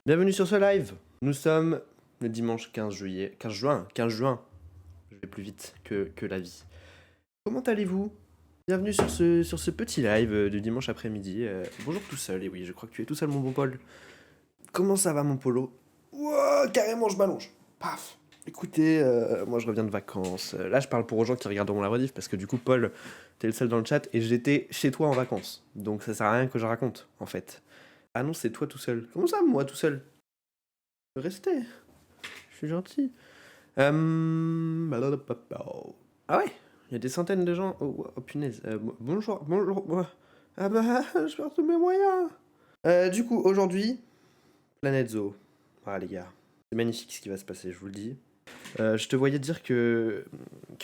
Bienvenue sur ce live. Nous sommes le dimanche 15 juillet. 15 juin. Je vais plus vite que la vie. Comment allez-vous? Bienvenue sur ce petit live du dimanche après-midi. Bonjour tout seul. Et oui, je crois que tu es tout seul, mon bon Paul. Comment ça va, mon Polo? Ouah, carrément, je m'allonge. Paf. Écoutez, moi je reviens de vacances. Là, je parle pour aux gens qui regarderont la rediff parce que du coup, Paul, t'es le seul dans le chat et j'étais chez toi en vacances. Donc ça sert à rien que je raconte, en fait. Ah non, c'est toi tout seul. Comment ça, moi tout seul? Restez. Je suis gentil. Ah ouais, il y a des centaines de gens. Oh, punaise. Bonjour. Ah bah, je perds tous mes moyens. Du coup, aujourd'hui, Planète Zoo. Ah les gars, c'est magnifique ce qui va se passer, je vous le dis. Je te voyais dire que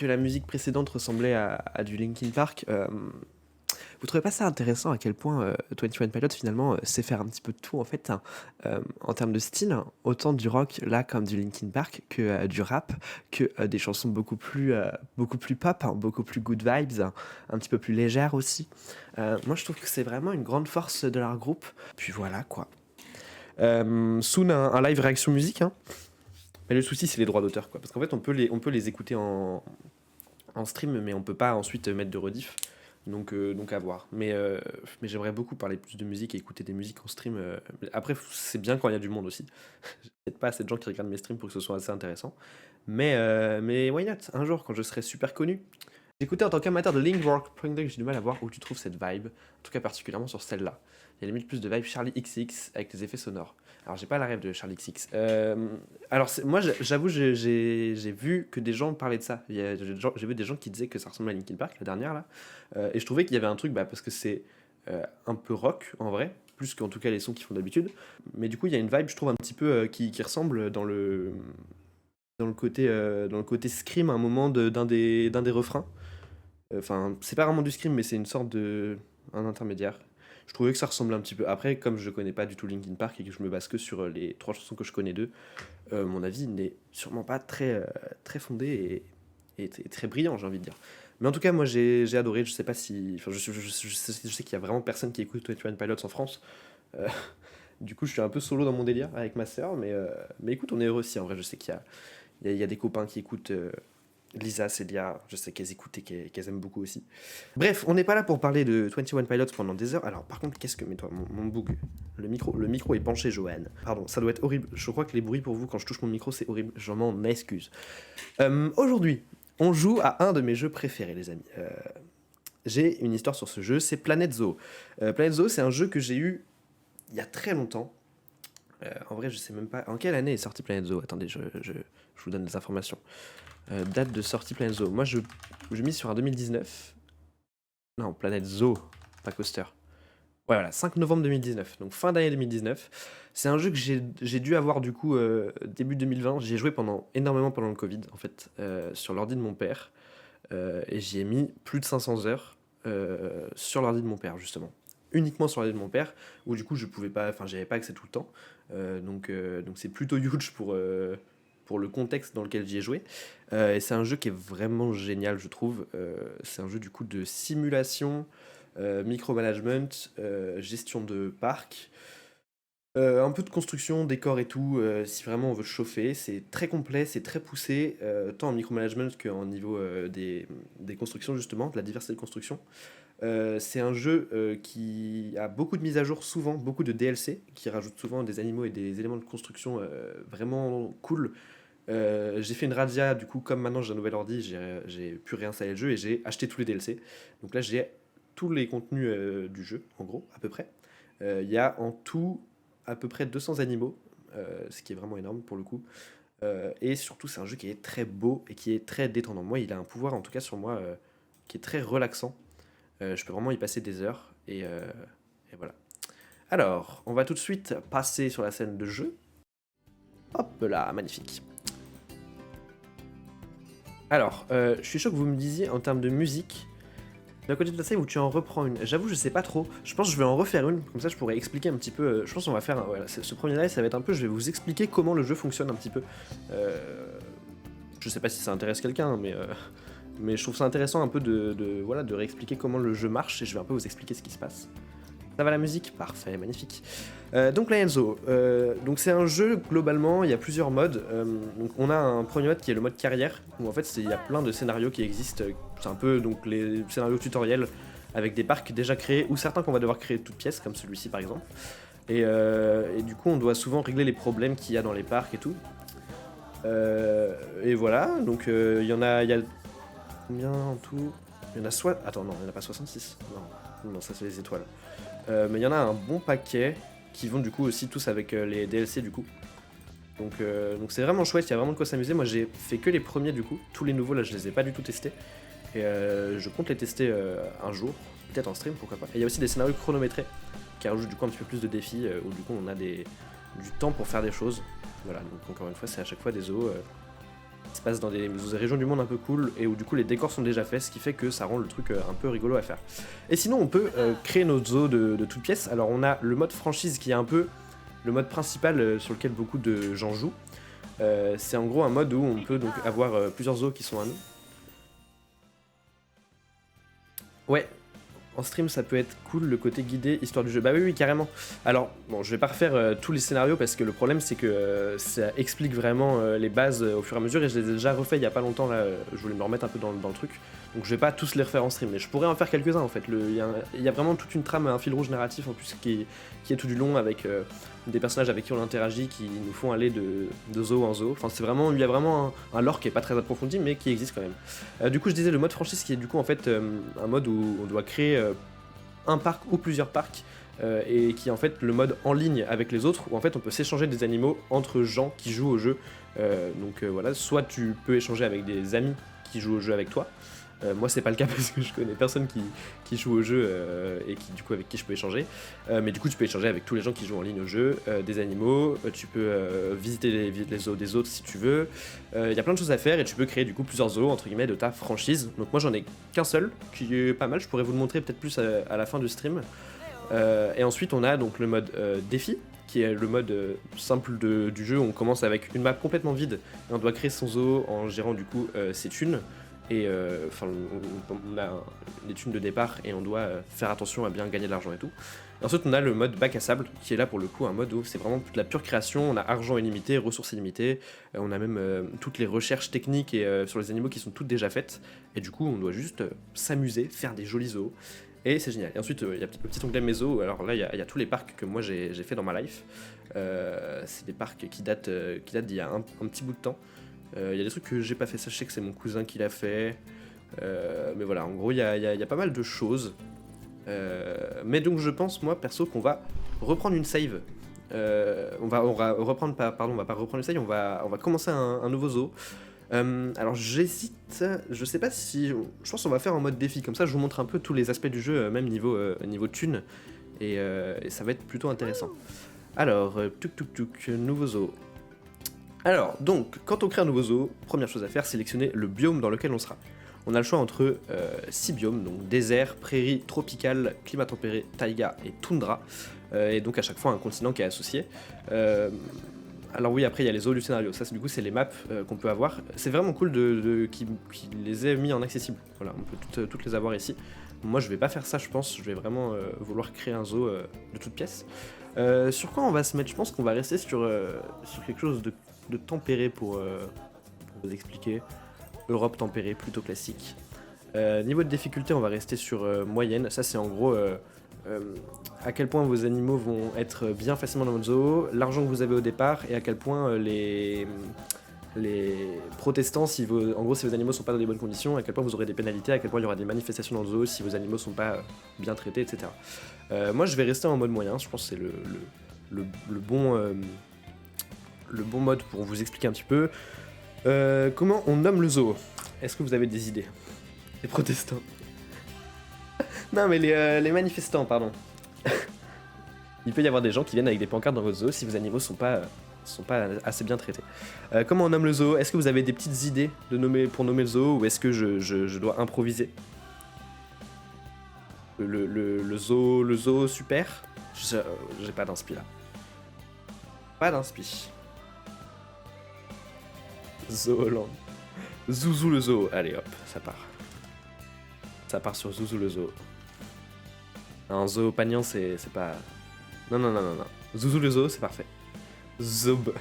la musique précédente ressemblait à du Linkin Park. Vous trouvez pas ça intéressant à quel point 21 Pilots finalement sait faire un petit peu de tout en fait hein, en termes de style, hein, autant du rock là comme du Linkin Park que du rap, que des chansons beaucoup plus pop, hein, beaucoup plus good vibes, hein, un petit peu plus légères aussi. Moi je trouve que c'est vraiment une grande force de leur groupe. Puis voilà quoi. Soon un live réaction musique. Hein. Mais le souci c'est les droits d'auteur quoi, parce qu'en fait on peut les écouter en stream mais on peut pas ensuite mettre de rediff. Donc à voir. Mais j'aimerais beaucoup parler plus de musique et écouter des musiques en stream. Après, c'est bien quand il y a du monde aussi. J'ai peut-être pas assez de gens qui regardent mes streams pour que ce soit assez intéressant. Mais why not? Un jour, quand je serai super connu. J'écoutais en tant qu'amateur de Link Work, j'ai du mal à voir où tu trouves cette vibe. En tout cas, particulièrement sur celle-là. Il y a limite plus de vibe Charlie XX avec les effets sonores. Alors, j'ai pas la rêve de Charlie XX. Alors, moi, j'avoue, j'ai vu que des gens parlaient de ça. J'ai vu des gens qui disaient que ça ressemblait à Linkin Park, la dernière, là. Et je trouvais qu'il y avait un truc, parce que c'est un peu rock, en vrai, plus qu'en tout cas les sons qu'ils font d'habitude. Mais du coup, il y a une vibe, je trouve, un petit peu qui ressemble dans le côté scream à un moment d'un des refrains. Enfin, c'est pas vraiment du scream, mais c'est une sorte un intermédiaire. Je trouvais que ça ressemblait un petit peu. Après, comme je connais pas du tout Linkin Park et que je me base que sur les 3 chansons que je connais d'eux, mon avis n'est sûrement pas très fondé et très brillant, j'ai envie de dire. Mais en tout cas, moi j'ai adoré. Je sais pas si. Enfin, je sais qu'il y a vraiment personne qui écoute 21 Pilots en France. Euh, du coup, je suis un peu solo dans mon délire avec ma sœur, mais écoute, on est heureux aussi. En vrai, je sais qu'il y a des copains qui écoutent. Lisa, Célia, je sais qu'elles écoutent et qu'elles aiment beaucoup aussi. Bref, on n'est pas là pour parler de 21 Pilots pendant des heures. Alors, par contre, qu'est-ce que. Mets-toi, mon bug. Le micro est penché, Johan. Pardon, ça doit être horrible. Je crois que les bruits pour vous, quand je touche mon micro, c'est horrible. Je m'en excuse. Aujourd'hui, on joue à un de mes jeux préférés, les amis. J'ai une histoire sur ce jeu, c'est Planet Zoo. Planet Zoo, c'est un jeu que j'ai eu il y a très longtemps. En vrai, je sais même pas. En quelle année est sorti Planet Zoo? Attendez, je vous donne des informations. Date de sortie Planet Zoo. Moi, je mise sur un 2019. Non, Planet Zoo, pas Coaster. Ouais, voilà, 5 novembre 2019, donc fin d'année 2019. C'est un jeu que j'ai dû avoir du coup début 2020. J'y ai joué énormément pendant le Covid, en fait, sur l'ordi de mon père. Et j'y ai mis plus de 500 heures sur l'ordi de mon père, justement. Uniquement sur l'ordi de mon père, où du coup je pouvais pas, enfin j'avais pas accès tout le temps. Donc c'est plutôt huge pour le contexte dans lequel j'y ai joué. Et c'est un jeu qui est vraiment génial, je trouve. C'est un jeu du coup de simulation, micromanagement, gestion de parc. Un peu de construction, décor et tout, si vraiment on veut chauffer. C'est très complet, c'est très poussé, tant en micromanagement qu'en niveau des constructions, justement, de la diversité de construction. C'est un jeu qui a beaucoup de mises à jour, souvent, beaucoup de DLC, qui rajoutent souvent des animaux et des éléments de construction vraiment cool. J'ai fait une razzia, du coup, comme maintenant j'ai un nouvel ordi, j'ai pu réinstaller le jeu et j'ai acheté tous les DLC. Donc là, j'ai tous les contenus du jeu, en gros, à peu près. Il y a en tout à peu près 200 animaux, ce qui est vraiment énorme pour le coup. Et surtout, c'est un jeu qui est très beau et qui est très détendant. Moi, il a un pouvoir, en tout cas sur moi, qui est très relaxant. Je peux vraiment y passer des heures et voilà. Alors, on va tout de suite passer sur la scène de jeu. Hop là, magnifique. Alors, je suis sûr que vous me disiez en termes de musique, d'un côté de la scène où tu en reprends une. J'avoue, je sais pas trop. Je pense que je vais en refaire une, comme ça je pourrais expliquer un petit peu. Je pense qu'on va faire. Voilà, ce premier live, ça va être un peu. Je vais vous expliquer comment le jeu fonctionne un petit peu. Je sais pas si ça intéresse quelqu'un, mais je trouve ça intéressant un peu voilà, de réexpliquer comment le jeu marche et je vais un peu vous expliquer ce qui se passe. Ça va la musique? Parfait, magnifique. Donc Lion Zoo, donc c'est un jeu globalement, il y a plusieurs modes. Donc on a un premier mode qui est le mode carrière, où en fait il y a plein de scénarios qui existent. C'est un peu donc les scénarios tutoriels avec des parcs déjà créés, ou certains qu'on va devoir créer de toutes pièces, comme celui-ci par exemple. Et du coup on doit souvent régler les problèmes qu'il y a dans les parcs et tout. Et voilà, donc il y en a, il y a combien en tout? Il y en a soit... Attends, non, il n'y en a pas 66. Non, ça c'est les étoiles. Mais il y en a un bon paquet qui vont du coup aussi tous avec les DLC du coup. Donc c'est vraiment chouette, il y a vraiment de quoi s'amuser. Moi j'ai fait que les premiers du coup, tous les nouveaux là je les ai pas du tout testés. Et je compte les tester un jour, peut-être en stream, pourquoi pas. Et il y a aussi des scénarios chronométrés qui rajoutent du coup un petit peu plus de défis, où du coup on a du temps pour faire des choses. Voilà, donc encore une fois c'est à chaque fois des zoos qui se passent dans des régions du monde un peu cool et où du coup les décors sont déjà faits, ce qui fait que ça rend le truc un peu rigolo à faire. Et sinon on peut créer nos zoos de toutes pièces. Alors on a le mode franchise qui est un peu le mode principal sur lequel beaucoup de gens jouent. C'est en gros un mode où on peut donc avoir plusieurs zoos qui sont à nous. Ouais, en stream ça peut être cool le côté guidé, histoire du jeu. Bah oui, carrément. Alors, bon, je vais pas refaire tous les scénarios parce que le problème c'est que ça explique vraiment les bases au fur et à mesure et je les ai déjà refait il y a pas longtemps là, je voulais me remettre un peu dans le truc. Donc je vais pas tous les refaire en stream, mais je pourrais en faire quelques-uns en fait. Il y a vraiment toute une trame, un fil rouge narratif en plus qui est tout du long avec des personnages avec qui on interagit qui nous font aller de zoo en zoo. Enfin, il y a vraiment un lore qui est pas très approfondi mais qui existe quand même. Du coup, je disais le mode franchise qui est du coup en fait un mode où on doit créer un parc ou plusieurs parcs. Et qui est en fait le mode en ligne avec les autres où en fait on peut s'échanger des animaux entre gens qui jouent au jeu. Voilà, soit tu peux échanger avec des amis qui jouent au jeu avec toi. Moi c'est pas le cas parce que je connais personne qui joue au jeu et qui du coup avec qui je peux échanger. Mais du coup tu peux échanger avec tous les gens qui jouent en ligne au jeu, des animaux, tu peux visiter les zoos des autres si tu veux. Il y a plein de choses à faire et tu peux créer du coup plusieurs zoos entre guillemets de ta franchise. Donc moi j'en ai qu'un seul qui est pas mal, je pourrais vous le montrer peut-être plus à la fin du stream. Et ensuite on a donc le mode défi qui est le mode simple du jeu où on commence avec une map complètement vide et on doit créer son zoo en gérant du coup ses thunes. Et on a des thunes de départ et on doit faire attention à bien gagner de l'argent et tout. Et ensuite on a le mode bac à sable qui est là pour le coup un mode où c'est vraiment de la pure création, on a argent illimité, ressources illimitées, on a même toutes les recherches techniques et sur les animaux qui sont toutes déjà faites. Et du coup on doit juste s'amuser, faire des jolis zoos. Et c'est génial. Et ensuite, il y a le petit onglet Méso. Alors là, il y a tous les parcs que moi j'ai fait dans ma life. C'est des parcs qui datent d'il y a un petit bout de temps. Il y a des trucs que j'ai pas fait. Ça, je sais que c'est mon cousin qui l'a fait. Mais voilà, en gros, il y a pas mal de choses. Mais donc, je pense, moi, perso, qu'on va reprendre une save. On va reprendre, pardon, on va pas reprendre une save. On va commencer un nouveau zoo. Alors j'hésite, je sais pas si... Je pense qu'on va faire en mode défi, comme ça je vous montre un peu tous les aspects du jeu, même niveau thune, et ça va être plutôt intéressant. Alors, nouveau zoo. Alors, donc, quand on crée un nouveau zoo, première chose à faire, sélectionner le biome dans lequel on sera. On a le choix entre 6 biomes, donc désert, prairie, tropicale, climat tempéré, taïga et toundra, et donc à chaque fois un continent qui est associé. Alors oui, après il y a les zoos du scénario, ça du coup c'est les maps qu'on peut avoir. C'est vraiment cool qu'ils les aient mis en accessible. Voilà, on peut toutes les avoir ici. Moi je vais pas faire ça je pense, je vais vraiment vouloir créer un zoo de toutes pièces. Sur quoi on va se mettre? Je pense qu'on va rester sur quelque chose de tempéré pour vous expliquer. Europe tempérée, plutôt classique. Niveau de difficulté on va rester sur moyenne, ça c'est en gros... à quel point vos animaux vont être bien facilement dans votre zoo, l'argent que vous avez au départ et à quel point les protestants, en gros si vos animaux sont pas dans les bonnes conditions, à quel point vous aurez des pénalités, à quel point il y aura des manifestations dans le zoo si vos animaux sont pas bien traités, etc. Moi je vais rester en mode moyen, je pense que c'est le bon mode pour vous expliquer un petit peu. Comment on nomme le zoo? Est-ce que vous avez des idées? Les protestants. Non mais les manifestants, pardon. Il peut y avoir des gens qui viennent avec des pancartes dans votre zoo si vos animaux sont pas assez bien traités. Comment on nomme le zoo? Est-ce que vous avez des petites idées pour nommer le zoo ou est-ce que je dois improviser? Le zoo super? J'ai pas d'inspi là. Pas d'inspi. Zooland. Zouzou le zoo. Allez hop, ça part. Ça part sur Zouzou le zoo. Un zoo Pagnan, c'est pas... Non. Zouzou le zoo, c'est parfait. Zob.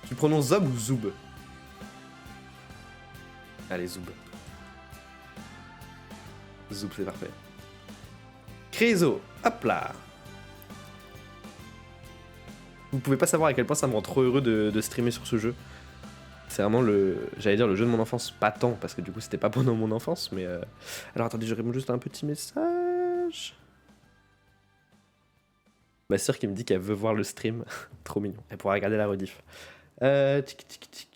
Tu prononces Zob ou Zoub? Allez, Zoub. Zoub, c'est parfait. Crézo, hop là. Vous pouvez pas savoir à quel point ça me rend trop heureux de streamer sur ce jeu. C'est vraiment j'allais dire le jeu de mon enfance, pas tant, parce que du coup c'était pas pendant mon enfance, mais... Alors attendez, je réponds juste à un petit message. Ma soeur qui me dit qu'elle veut voir le stream. Trop mignon. Elle pourra regarder la rediff. Tic, tic, tic.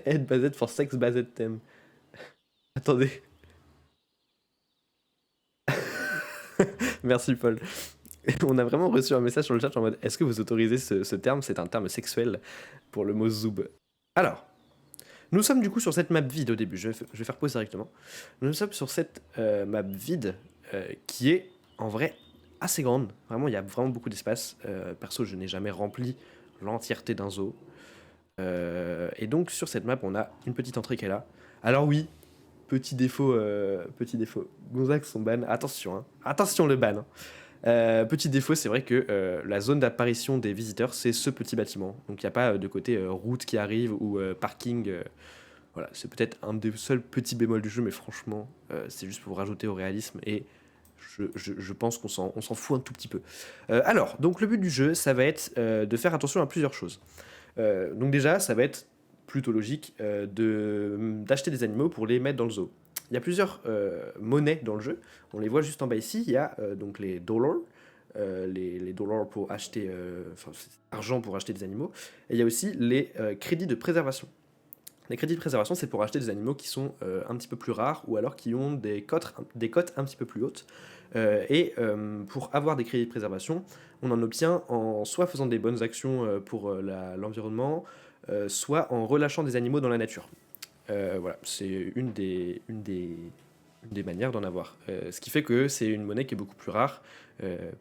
Ed based for sex based theme. Attendez. Merci Paul. On a vraiment reçu un message sur le chat en mode est-ce que vous autorisez ce terme? C'est un terme sexuel pour le mot zoub. Alors, nous sommes du coup sur cette map vide au début. Je vais faire pause directement. Nous sommes sur cette map vide qui est en vrai assez grande. Vraiment, il y a vraiment beaucoup d'espace. Perso, je n'ai jamais rempli l'entièreté d'un zoo. Et donc sur cette map, on a une petite entrée qui est là. Alors oui, petit défaut. Gonzague son ban. Attention, hein. Attention le ban. Petit défaut, c'est vrai que la zone d'apparition des visiteurs, c'est ce petit bâtiment. Donc il n'y a pas de côté route qui arrive ou parking. Voilà, c'est peut-être un des seuls petits bémols du jeu, mais franchement, c'est juste pour rajouter au réalisme et je pense qu'on s'en fout un tout petit peu. Alors, donc le but du jeu, ça va être de faire attention à plusieurs choses. Donc déjà, ça va être plutôt logique d'acheter des animaux pour les mettre dans le zoo. Il y a plusieurs monnaies dans le jeu. On les voit juste en bas ici. Il y a donc les dollars, les dollars pour acheter, enfin, c'est argent pour acheter des animaux. Et il y a aussi les crédits de préservation. Les crédits de préservation, c'est pour acheter des animaux qui sont un petit peu plus rares ou alors qui ont des cotes un petit peu plus hautes. Pour avoir des crédits de préservation, on en obtient en soit faisant des bonnes actions pour l'environnement, soit en relâchant des animaux dans la nature. Voilà, c'est une des manières d'en avoir. Ce qui fait que c'est une monnaie qui est beaucoup plus rare,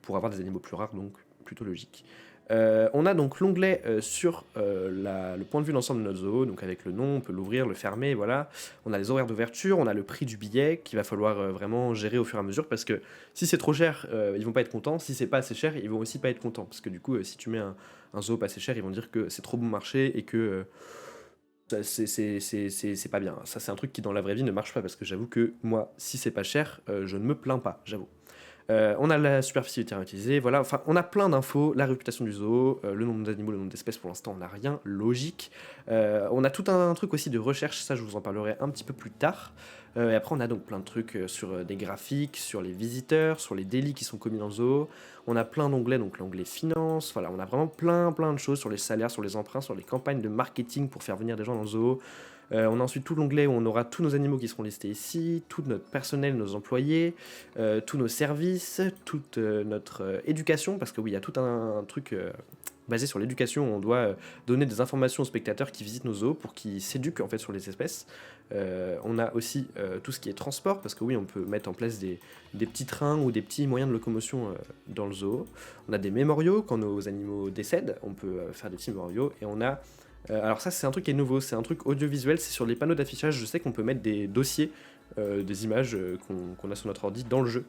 pour avoir des animaux plus rares, donc plutôt logique. On a donc l'onglet sur le point de vue d'ensemble de notre zoo, donc avec le nom, on peut l'ouvrir, le fermer, voilà. On a les horaires d'ouverture, on a le prix du billet qu'il va falloir vraiment gérer au fur et à mesure parce que si c'est trop cher, ils vont pas être contents. Si c'est pas assez cher, ils vont aussi pas être contents parce que du coup, si tu mets un zoo pas assez cher, ils vont dire que c'est trop bon marché et que c'est pas bien. Ça, c'est un truc qui dans la vraie vie ne marche pas parce que j'avoue que moi, si c'est pas cher, je ne me plains pas, j'avoue. On a la superficie de terrain utilisée, voilà, enfin on a plein d'infos, la réputation du zoo, le nombre d'animaux, le nombre d'espèces pour l'instant on n'a rien, logique. On a tout un truc aussi de recherche, ça je vous en parlerai un petit peu plus tard. Et après on a donc plein de trucs sur des graphiques, sur les visiteurs, sur les délits qui sont commis dans le zoo. On a plein d'onglets, donc l'onglet finance, voilà, on a vraiment plein de choses sur les salaires, sur les emprunts, sur les campagnes de marketing pour faire venir des gens dans le zoo. On a ensuite tout l'onglet où on aura tous nos animaux qui seront listés ici, tout notre personnel, nos employés, tous nos services, toute notre éducation, parce que oui, il y a tout un truc basé sur l'éducation, on doit donner des informations aux spectateurs qui visitent nos zoos pour qu'ils s'éduquent en fait sur les espèces. On a aussi tout ce qui est transport, parce que oui, on peut mettre en place des petits trains ou des petits moyens de locomotion dans le zoo. On a des mémoriaux, quand nos animaux décèdent, on peut faire des petits mémoriaux, et on a alors ça c'est un truc qui est nouveau, c'est un truc audiovisuel, c'est sur les panneaux d'affichage, je sais qu'on peut mettre des dossiers, des images qu'on a sur notre ordi dans le jeu.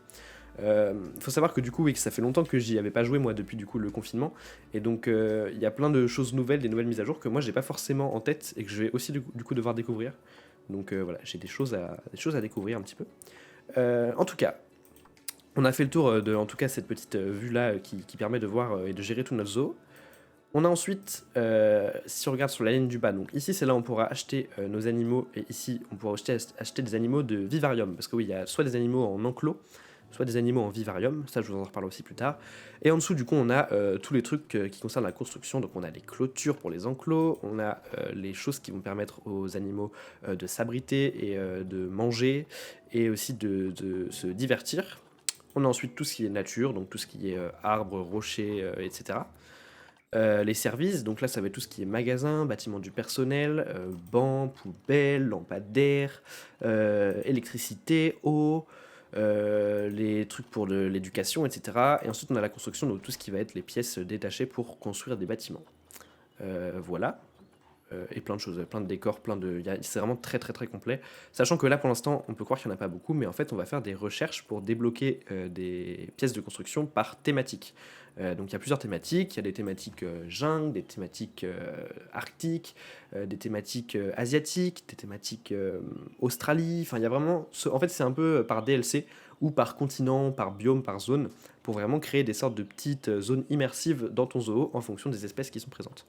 Faut savoir que du coup oui, que ça fait longtemps que j'y avais pas joué moi depuis du coup le confinement, et donc il y a plein de choses nouvelles, des nouvelles mises à jour que moi j'ai pas forcément en tête et que je vais aussi du coup devoir découvrir. Donc voilà, j'ai des choses à découvrir un petit peu. En tout cas, on a fait le tour de en tout cas cette petite vue là qui permet de voir et de gérer tout notre zoo. On a ensuite, si on regarde sur la ligne du bas, donc ici c'est là où on pourra acheter nos animaux, et ici on pourra acheter des animaux de vivarium, parce que oui, il y a soit des animaux en enclos, soit des animaux en vivarium, ça je vous en reparlerai aussi plus tard. Et en dessous du coup on a tous les trucs qui concernent la construction, donc on a les clôtures pour les enclos, on a les choses qui vont permettre aux animaux de s'abriter et de manger, et aussi de se divertir. On a ensuite tout ce qui est nature, donc tout ce qui est arbres, rochers, etc. Les services, donc là ça va être tout ce qui est magasin, bâtiment du personnel, bancs, poubelles, lampadaires, électricité, eau, les trucs pour l'éducation, etc. Et ensuite on a la construction, donc tout ce qui va être les pièces détachées pour construire des bâtiments. Voilà. et plein de choses, plein de décors, c'est vraiment très très très complet. Sachant que là pour l'instant on peut croire qu'il n'y en a pas beaucoup, mais en fait on va faire des recherches pour débloquer des pièces de construction par thématique. Donc il y a plusieurs thématiques, il y a des thématiques jungle, des thématiques arctiques, des thématiques asiatiques, des thématiques Australie, enfin il y a vraiment, en fait c'est un peu par DLC ou par continent, par biome, par zone, pour vraiment créer des sortes de petites zones immersives dans ton zoo en fonction des espèces qui sont présentes.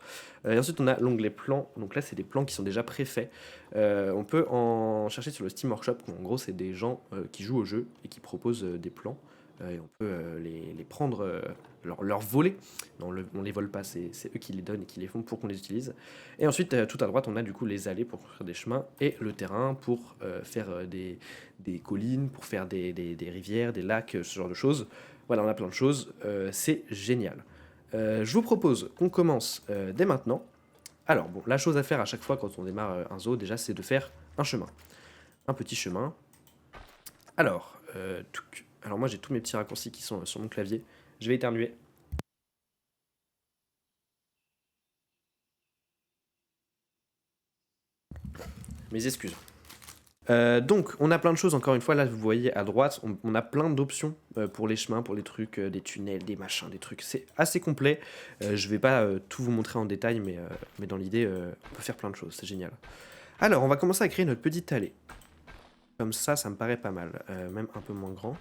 Et ensuite on a l'onglet plans, donc là c'est des plans qui sont déjà préfaits. On peut en chercher sur le Steam Workshop, en gros c'est des gens qui jouent au jeu et qui proposent des plans. Et on peut les prendre, leur voler. Non, on les vole pas, c'est eux qui les donnent et qui les font pour qu'on les utilise. Et ensuite, tout à droite, on a du coup les allées pour construire des chemins et le terrain pour faire des collines, pour faire des rivières, des lacs, ce genre de choses. Voilà, on a plein de choses. C'est génial. Je vous propose qu'on commence dès maintenant. Alors, bon, la chose à faire à chaque fois quand on démarre un zoo, déjà, c'est de faire un chemin. Un petit chemin. Alors, alors moi j'ai tous mes petits raccourcis qui sont sur mon clavier. Je vais éternuer. Mes excuses. Donc, on a plein de choses, encore une fois, là, vous voyez à droite, on a plein d'options pour les chemins, pour les trucs, des tunnels, des machins, des trucs. C'est assez complet. Je vais pas tout vous montrer en détail, mais dans l'idée, on peut faire plein de choses, c'est génial. Alors, on va commencer à créer notre petite allée. Comme ça me paraît pas mal, même un peu moins grand.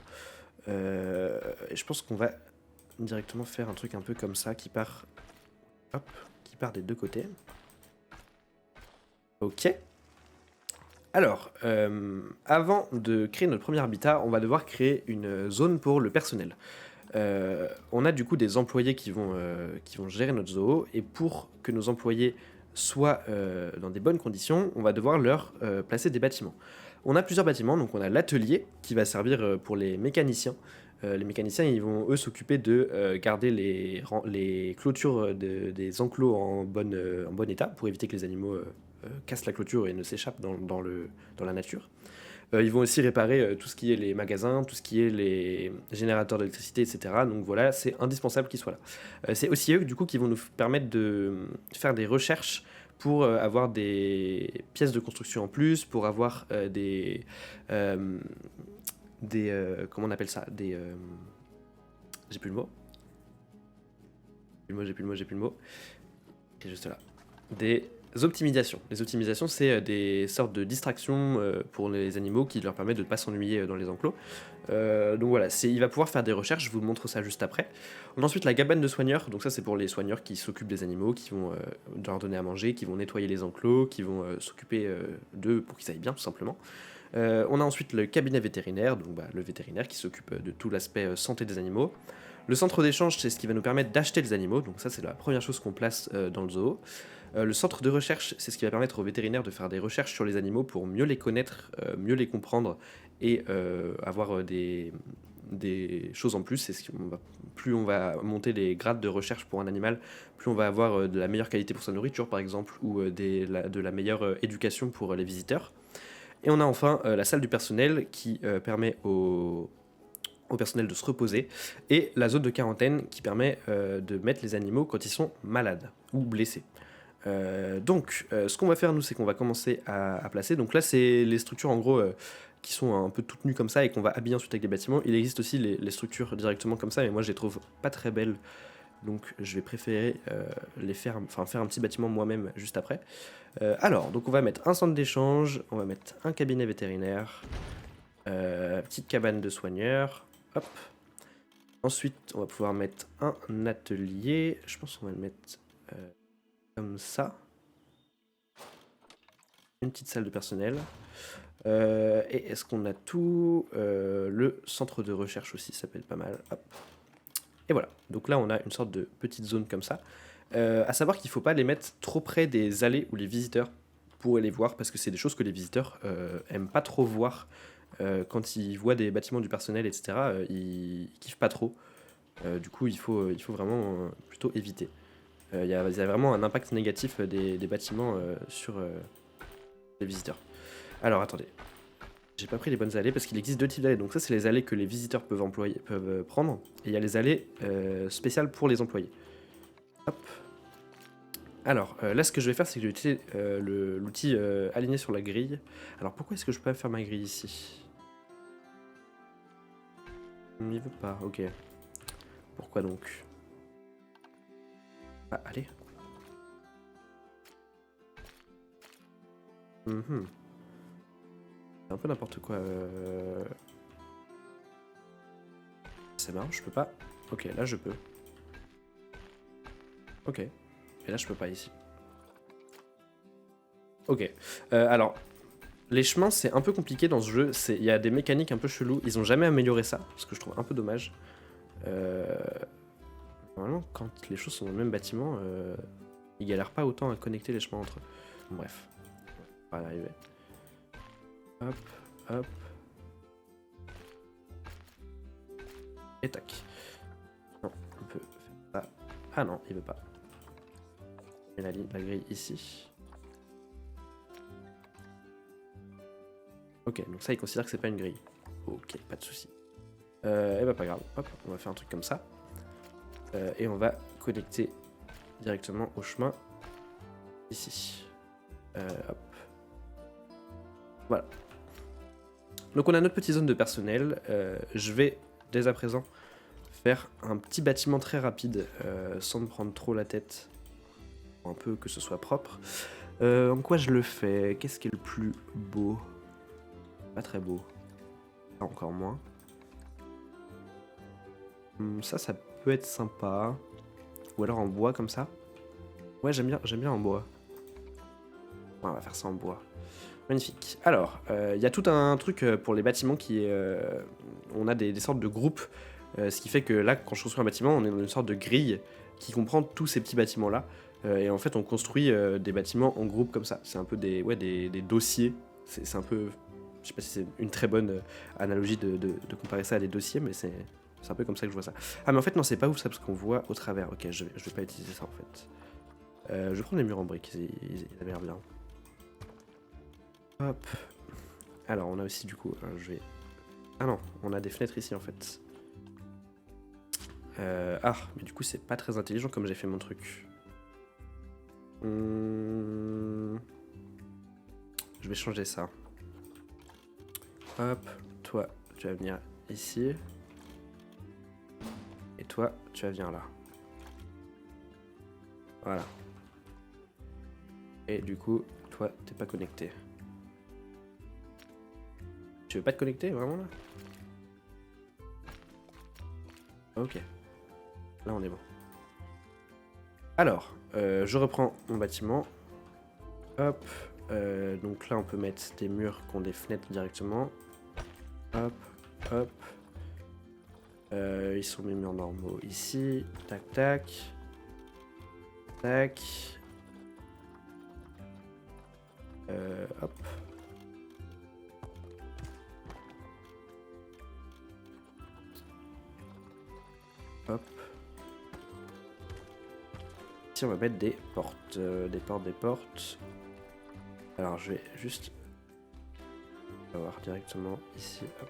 Et je pense qu'on va directement faire un truc un peu comme ça, hop, qui part des deux côtés. Ok. Alors, avant de créer notre premier habitat, on va devoir créer une zone pour le personnel. On a du coup des employés qui vont gérer notre zoo, et pour que nos employés soient dans des bonnes conditions, on va devoir leur placer des bâtiments. On a plusieurs bâtiments, donc on a l'atelier qui va servir pour les mécaniciens. Les mécaniciens, ils vont eux s'occuper de garder les clôtures des enclos en bon état pour éviter que les animaux cassent la clôture et ne s'échappent dans la nature. Ils vont aussi réparer tout ce qui est les magasins, tout ce qui est les générateurs d'électricité, etc. Donc voilà, c'est indispensable qu'ils soient là. C'est aussi eux du coup qui vont nous permettre de faire des recherches pour avoir des pièces de construction en plus, pour avoir comment on appelle ça, j'ai plus le mot. J'ai plus le mot. C'est juste là. Des optimisations. Les optimisations, c'est des sortes de distractions pour les animaux qui leur permettent de ne pas s'ennuyer dans les enclos. Donc voilà, il va pouvoir faire des recherches, je vous montre ça juste après. On a ensuite la cabane de soigneurs, donc ça c'est pour les soigneurs qui s'occupent des animaux, qui vont leur donner à manger, qui vont nettoyer les enclos, qui vont s'occuper d'eux pour qu'ils aillent bien tout simplement. On a ensuite le cabinet vétérinaire, donc le vétérinaire qui s'occupe de tout l'aspect santé des animaux. Le centre d'échange, c'est ce qui va nous permettre d'acheter les animaux, donc ça c'est la première chose qu'on place dans le zoo. Le centre de recherche, c'est ce qui va permettre aux vétérinaires de faire des recherches sur les animaux pour mieux les connaître, mieux les comprendre et avoir des choses en plus. Plus on va monter les grades de recherche pour un animal, plus on va avoir de la meilleure qualité pour sa nourriture par exemple, ou de la meilleure éducation pour les visiteurs. Et on a enfin la salle du personnel qui permet au personnel de se reposer, et la zone de quarantaine qui permet de mettre les animaux quand ils sont malades ou blessés. Ce qu'on va faire nous, c'est qu'on va commencer à placer. Donc là, c'est les structures en gros qui sont un peu toutes nues comme ça et qu'on va habiller ensuite avec des bâtiments. Il existe aussi les structures directement comme ça, mais moi je les trouve pas très belles. Donc je vais préférer faire un petit bâtiment moi-même juste après. Donc on va mettre un centre d'échange, on va mettre un cabinet vétérinaire, petite cabane de soigneurs, hop. Ensuite, on va pouvoir mettre un atelier. Je pense qu'on va le mettre comme ça. Une petite salle de personnel. Et est-ce qu'on a tout le centre de recherche aussi, ça peut être pas mal. Hop. Et voilà. Donc là, on a une sorte de petite zone comme ça. À savoir qu'il ne faut pas les mettre trop près des allées où les visiteurs pourraient les voir, parce que c'est des choses que les visiteurs aiment pas trop voir. Quand ils voient des bâtiments du personnel, etc., ils kiffent pas trop. Du coup, il faut vraiment plutôt éviter. Il y a vraiment un impact négatif des bâtiments sur les visiteurs. Alors attendez, j'ai pas pris les bonnes allées parce qu'il existe deux types d'allées. Donc ça, c'est les allées que les visiteurs peuvent prendre, et il y a les allées spéciales pour les employés. Hop. Alors, là, ce que je vais faire, c'est que je vais utiliser l'outil aligné sur la grille. Alors, pourquoi est-ce que je peux pas faire ma grille ici? Il veut pas, ok. Pourquoi donc? Ah, allez. Mhm. C'est un peu n'importe quoi. C'est marrant, je peux pas. Ok, là je peux. Ok. Et là je peux pas ici. Ok. Alors, les chemins c'est un peu compliqué dans ce jeu. Il y a des mécaniques un peu cheloues. Ils ont jamais amélioré ça, ce que je trouve un peu dommage. Normalement, quand les choses sont dans le même bâtiment, ils galèrent pas autant à connecter les chemins entre eux. Bref, on va y arriver. Hop, hop. Et tac. Non, on peut faire ça. Ah non, il veut pas. Et la grille ici. Ok, donc ça, il considère que c'est pas une grille. Ok, pas de souci. Et bah pas grave. Hop, on va faire un truc comme ça. Et on va connecter directement au chemin ici. Hop. Voilà. Donc on a notre petite zone de personnel. Je vais dès à présent faire un petit bâtiment très rapide sans me prendre trop la tête. Pour un peu que ce soit propre. En quoi je le fais? Qu'est-ce qui est le plus beau? Pas très beau. Ça encore moins. Ça peut être sympa. Ou alors en bois comme ça. Ouais, j'aime bien en bois. Ouais, on va faire ça en bois. Magnifique. Alors, il y a tout un truc pour les bâtiments qui est... on a des sortes de groupes. Ce qui fait que là, quand je construis un bâtiment, on est dans une sorte de grille qui comprend tous ces petits bâtiments-là. Et en fait, on construit des bâtiments en groupe comme ça. C'est un peu des dossiers. C'est un peu... Je sais pas si c'est une très bonne analogie de comparer ça à des dossiers, mais c'est un peu comme ça que je vois ça. Ah, mais en fait, non, c'est pas ouf ça, parce qu'on voit au travers. Ok, je vais pas utiliser ça en fait. Je vais prendre les murs en briques, ils avaient l'air bien. Hop. Alors, on a aussi du coup, je vais... Ah non, on a des fenêtres ici en fait. Ah, mais du coup, c'est pas très intelligent comme j'ai fait mon truc. Je vais changer ça. Hop, toi, tu vas venir ici. Et toi, tu vas venir là. Voilà. Et du coup, toi, t'es pas connecté. Tu veux pas te connecter, vraiment, là? Ok. Là, on est bon. Alors, je reprends mon bâtiment. Hop. Donc là, on peut mettre des murs qui ont des fenêtres directement. Hop, hop. Ils sont mes murs normaux ici. Tac, tac. Tac. Hop. Hop. Ici, on va mettre des portes. Des portes. Alors, je vais juste avoir directement ici. Hop.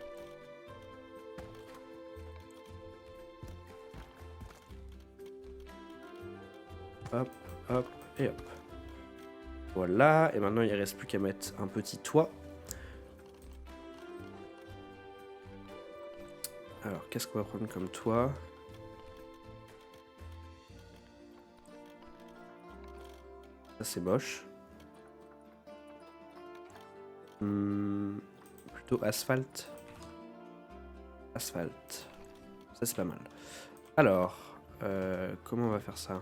Hop, hop, et hop. Voilà, et maintenant il ne reste plus qu'à mettre un petit toit. Alors, qu'est-ce qu'on va prendre comme toit? Ça, c'est moche. Plutôt asphalte. Asphalte. Ça, c'est pas mal. Alors, comment on va faire ça?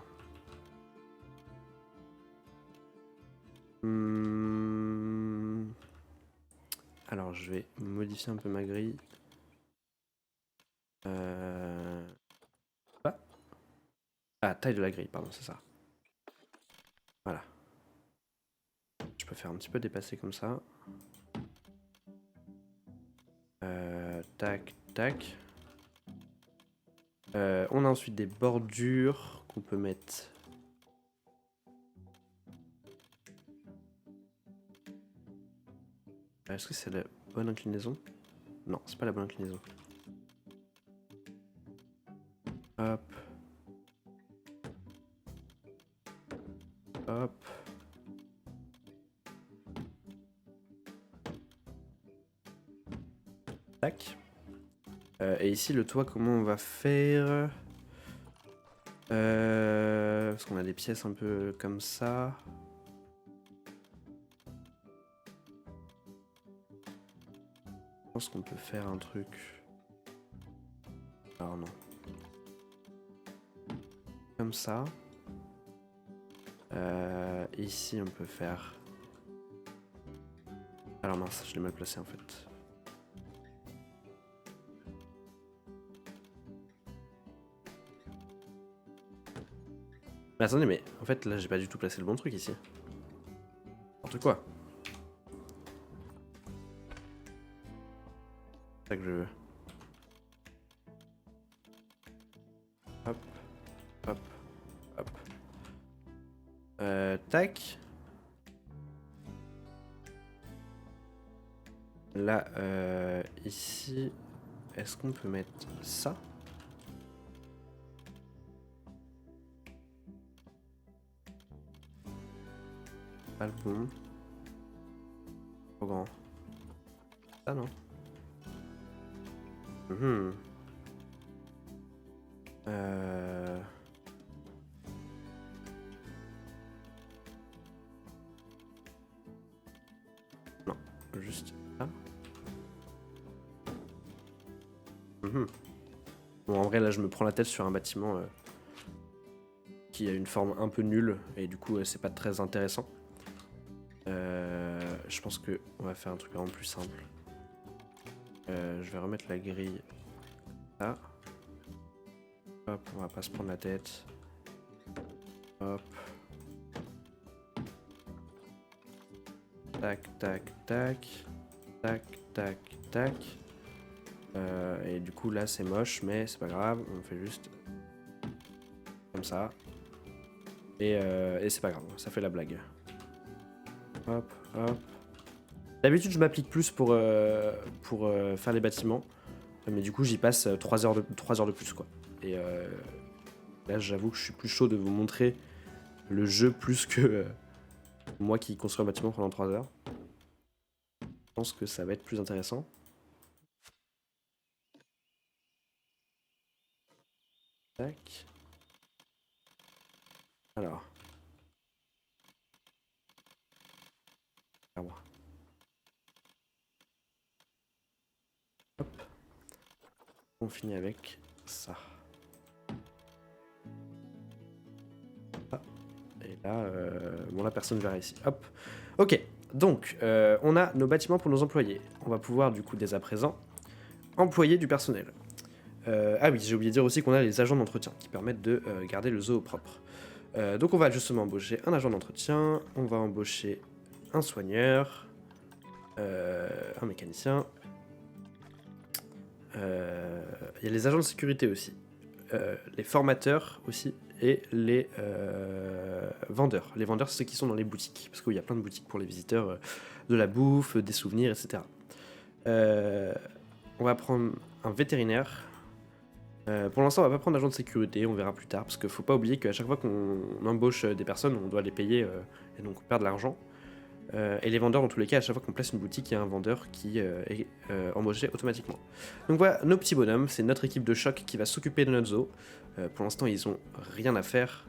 Alors, je vais modifier un peu ma grille. Ah, taille de la grille, pardon, c'est ça. Voilà. Je peux faire un petit peu dépasser comme ça. Tac, tac. On a ensuite des bordures qu'on peut mettre. Est-ce que c'est la bonne inclinaison? Non, c'est pas la bonne inclinaison. Hop. Hop. Tac. Et ici, le toit, comment on va faire? Parce qu'on a des pièces un peu comme ça. Je pense qu'on peut faire un truc. Alors non. Comme ça. Ici, on peut faire... Alors mince, je l'ai mal placé en fait. Mais attendez, mais en fait là j'ai pas du tout placé le bon truc ici. N'importe quoi. C'est ça que je veux. Hop, hop, hop. Tac. Là, ici, est-ce qu'on peut mettre ça? Pas le bon. Trop grand. Ça non? Non, juste là. Bon, en vrai, là, je me prends la tête sur un bâtiment qui a une forme un peu nulle et du coup, c'est pas très intéressant. Je pense que on va faire un truc vraiment plus simple. Je vais remettre la grille là. Hop, on va pas se prendre la tête. Hop. Tac, tac, tac. Tac, tac, tac. Et du coup là c'est moche, mais c'est pas grave, on fait juste comme ça. Et c'est pas grave, ça fait la blague. Hop, hop. D'habitude je m'applique plus pour faire les bâtiments, mais du coup j'y passe 3 heures de plus quoi. Et là j'avoue que je suis plus chaud de vous montrer le jeu plus que moi qui construis un bâtiment pendant 3 heures. Je pense que ça va être plus intéressant. Tac. Alors. Hop. On finit avec ça. Ah. Et là, bon là personne ne verra ici. Hop. Ok. Donc, on a nos bâtiments pour nos employés. On va pouvoir du coup dès à présent employer du personnel. Ah oui, j'ai oublié de dire aussi qu'on a les agents d'entretien qui permettent de garder le zoo propre. Donc on va justement embaucher un agent d'entretien, on va embaucher un soigneur, un mécanicien. Il y a les agents de sécurité aussi, les formateurs aussi, et les vendeurs. Les vendeurs, c'est ceux qui sont dans les boutiques, parce qu'il y a plein de boutiques pour les visiteurs, de la bouffe, des souvenirs, etc. On va prendre un vétérinaire. Pour l'instant, on va pas prendre d'agent de sécurité, on verra plus tard, parce qu'il faut pas oublier qu'à chaque fois qu'on embauche des personnes, on doit les payer et donc on perd de l'argent. Et les vendeurs, dans tous les cas, à chaque fois qu'on place une boutique, il y a un vendeur qui est embauché automatiquement. Donc voilà, nos petits bonhommes, c'est notre équipe de choc qui va s'occuper de notre zoo. Pour l'instant, ils ont rien à faire,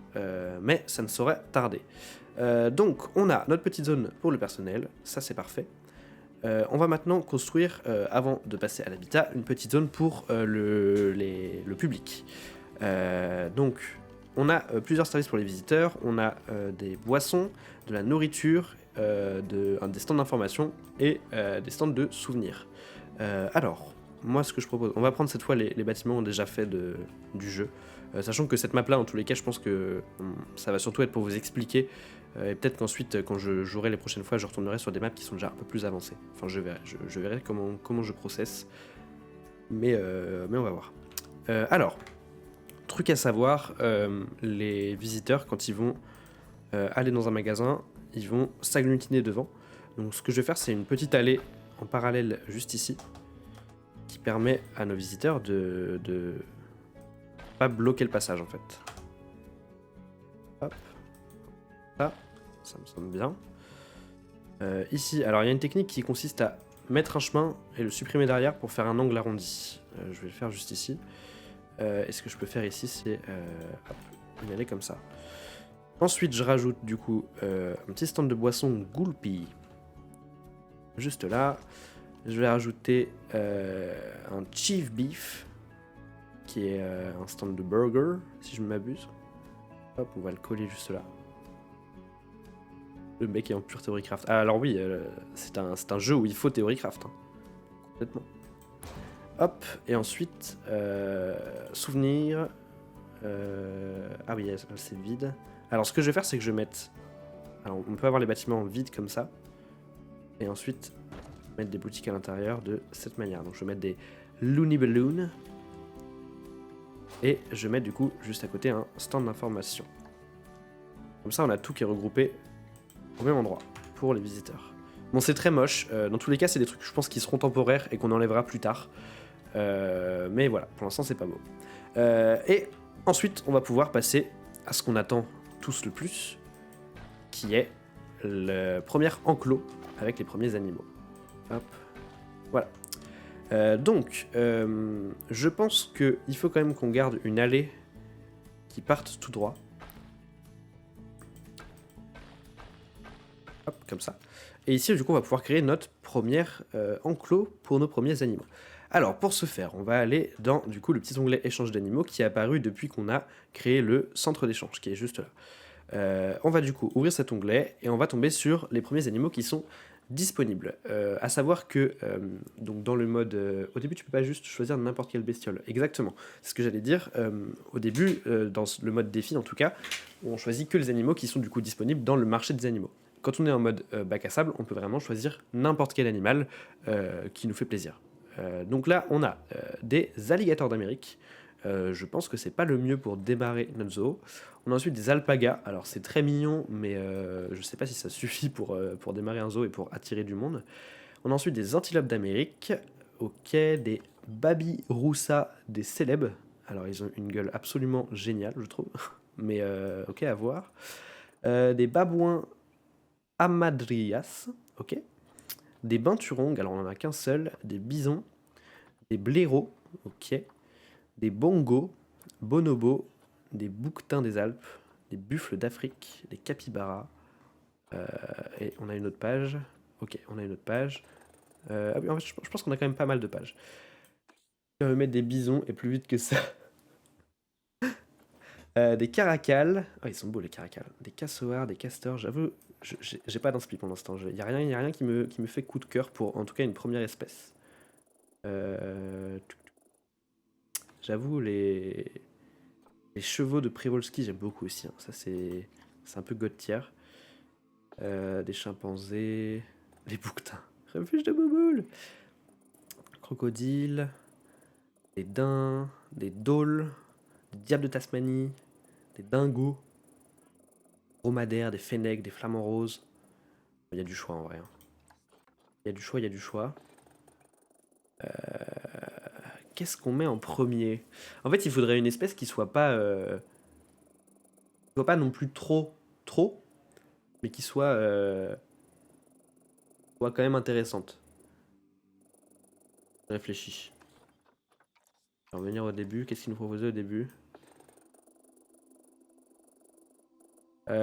mais ça ne saurait tarder. Donc, on a notre petite zone pour le personnel, ça c'est parfait. On va maintenant construire, avant de passer à l'habitat, une petite zone pour le public. Donc, on a plusieurs services pour les visiteurs, on a des boissons, de la nourriture, des stands d'information et des stands de souvenirs. Alors, moi ce que je propose, on va prendre cette fois les bâtiments déjà faits du jeu, sachant que cette map là, en tous les cas, je pense que ça va surtout être pour vous expliquer, et peut-être qu'ensuite, quand je jouerai les prochaines fois, je retournerai sur des maps qui sont déjà un peu plus avancées. Enfin, je verrai comment je processe, mais on va voir. Alors, truc à savoir, les visiteurs, quand ils vont aller dans un magasin, ils vont s'agglutiner devant. Donc ce que je vais faire, c'est une petite allée en parallèle juste ici, qui permet à nos visiteurs de pas bloquer le passage en fait. Hop. Ça me semble bien. Ici, alors il y a une technique qui consiste à mettre un chemin et le supprimer derrière pour faire un angle arrondi. Je vais le faire juste ici. Et ce que je peux faire ici, c'est y aller comme ça. Ensuite, je rajoute du coup un petit stand de boisson Gulpi. Juste là. Je vais rajouter un Chief Beef, qui est un stand de burger, si je ne m'abuse. Hop, on va le coller juste là. Le mec est en pure Theorycraft. Ah, alors oui, c'est un jeu où il faut Theorycraft. Hein. Complètement. Hop, et ensuite, souvenir. Ah oui, c'est vide. Alors ce que je vais faire, c'est que je vais mettre... Alors on peut avoir les bâtiments vides comme ça. Et ensuite, mettre des boutiques à l'intérieur de cette manière. Donc je vais mettre des Looney Balloon. Et je vais mettre du coup juste à côté un stand d'information. Comme ça, on a tout qui est regroupé au même endroit pour les visiteurs. Bon, c'est très moche. Dans tous les cas, c'est des trucs, je pense, qui seront temporaires et qu'on enlèvera plus tard. Mais voilà, pour l'instant, c'est pas beau. Et ensuite, on va pouvoir passer à ce qu'on attend tous le plus, qui est le premier enclos avec les premiers animaux. Hop, voilà. Donc, je pense qu'il faut quand même qu'on garde une allée qui parte tout droit. Hop, comme ça. Et ici, du coup, on va pouvoir créer notre premier enclos pour nos premiers animaux. Alors, pour ce faire, on va aller dans, du coup, le petit onglet échange d'animaux qui est apparu depuis qu'on a créé le centre d'échange, qui est juste là. On va du coup ouvrir cet onglet et on va tomber sur les premiers animaux qui sont disponibles. À savoir que donc dans le mode... au début, tu peux pas juste choisir n'importe quelle bestiole. Exactement. C'est ce que j'allais dire. Au début, dans le mode défi en tout cas, on choisit que les animaux qui sont du coup disponibles dans le marché des animaux. Quand on est en mode bac à sable, on peut vraiment choisir n'importe quel animal qui nous fait plaisir. Donc là, on a des alligators d'Amérique. Je pense que c'est pas le mieux pour démarrer notre zoo. On a ensuite des alpagas. Alors c'est très mignon, mais je sais pas si ça suffit pour démarrer un zoo et pour attirer du monde. On a ensuite des antilopes d'Amérique. Ok, des babiroussa des célèbres. Alors ils ont une gueule absolument géniale, je trouve. Mais ok, à voir. Des babouins amadrias. Ok. Des binturongs, alors on en a qu'un seul. Des bisons. Des blaireaux. Ok. Des bongos, bonobos, des bouquetins des Alpes, des buffles d'Afrique, des capybaras. Et on a une autre page. Ok, on a une autre page. Ah oui, en fait, je pense qu'on a quand même pas mal de pages. On va mettre des bisons et plus vite que ça. Des caracals. Oh, ils sont beaux les caracals. Des cassoirs, des castors. J'avoue, j'ai pas d'inspi pour l'instant. Il y a rien qui me fait coup de cœur pour en tout cas une première espèce. J'avoue, les chevaux de Przewalski, j'aime beaucoup aussi. Hein. Ça, c'est un peu god tier. Des chimpanzés, des bouquetins, refuge de bouboule, crocodiles, des daims, des dôles, des diables de Tasmanie, des dingos, dromadaires, des fennecs, des flamants roses. Il y a du choix en vrai. Hein. Il y a du choix, il y a du choix. Qu'est-ce qu'on met en premier? En fait, il faudrait une espèce qui soit pas non plus trop, mais qui soit quand même intéressante. Je réfléchis. On va revenir au début. Qu'est-ce qu'il nous proposait au début? En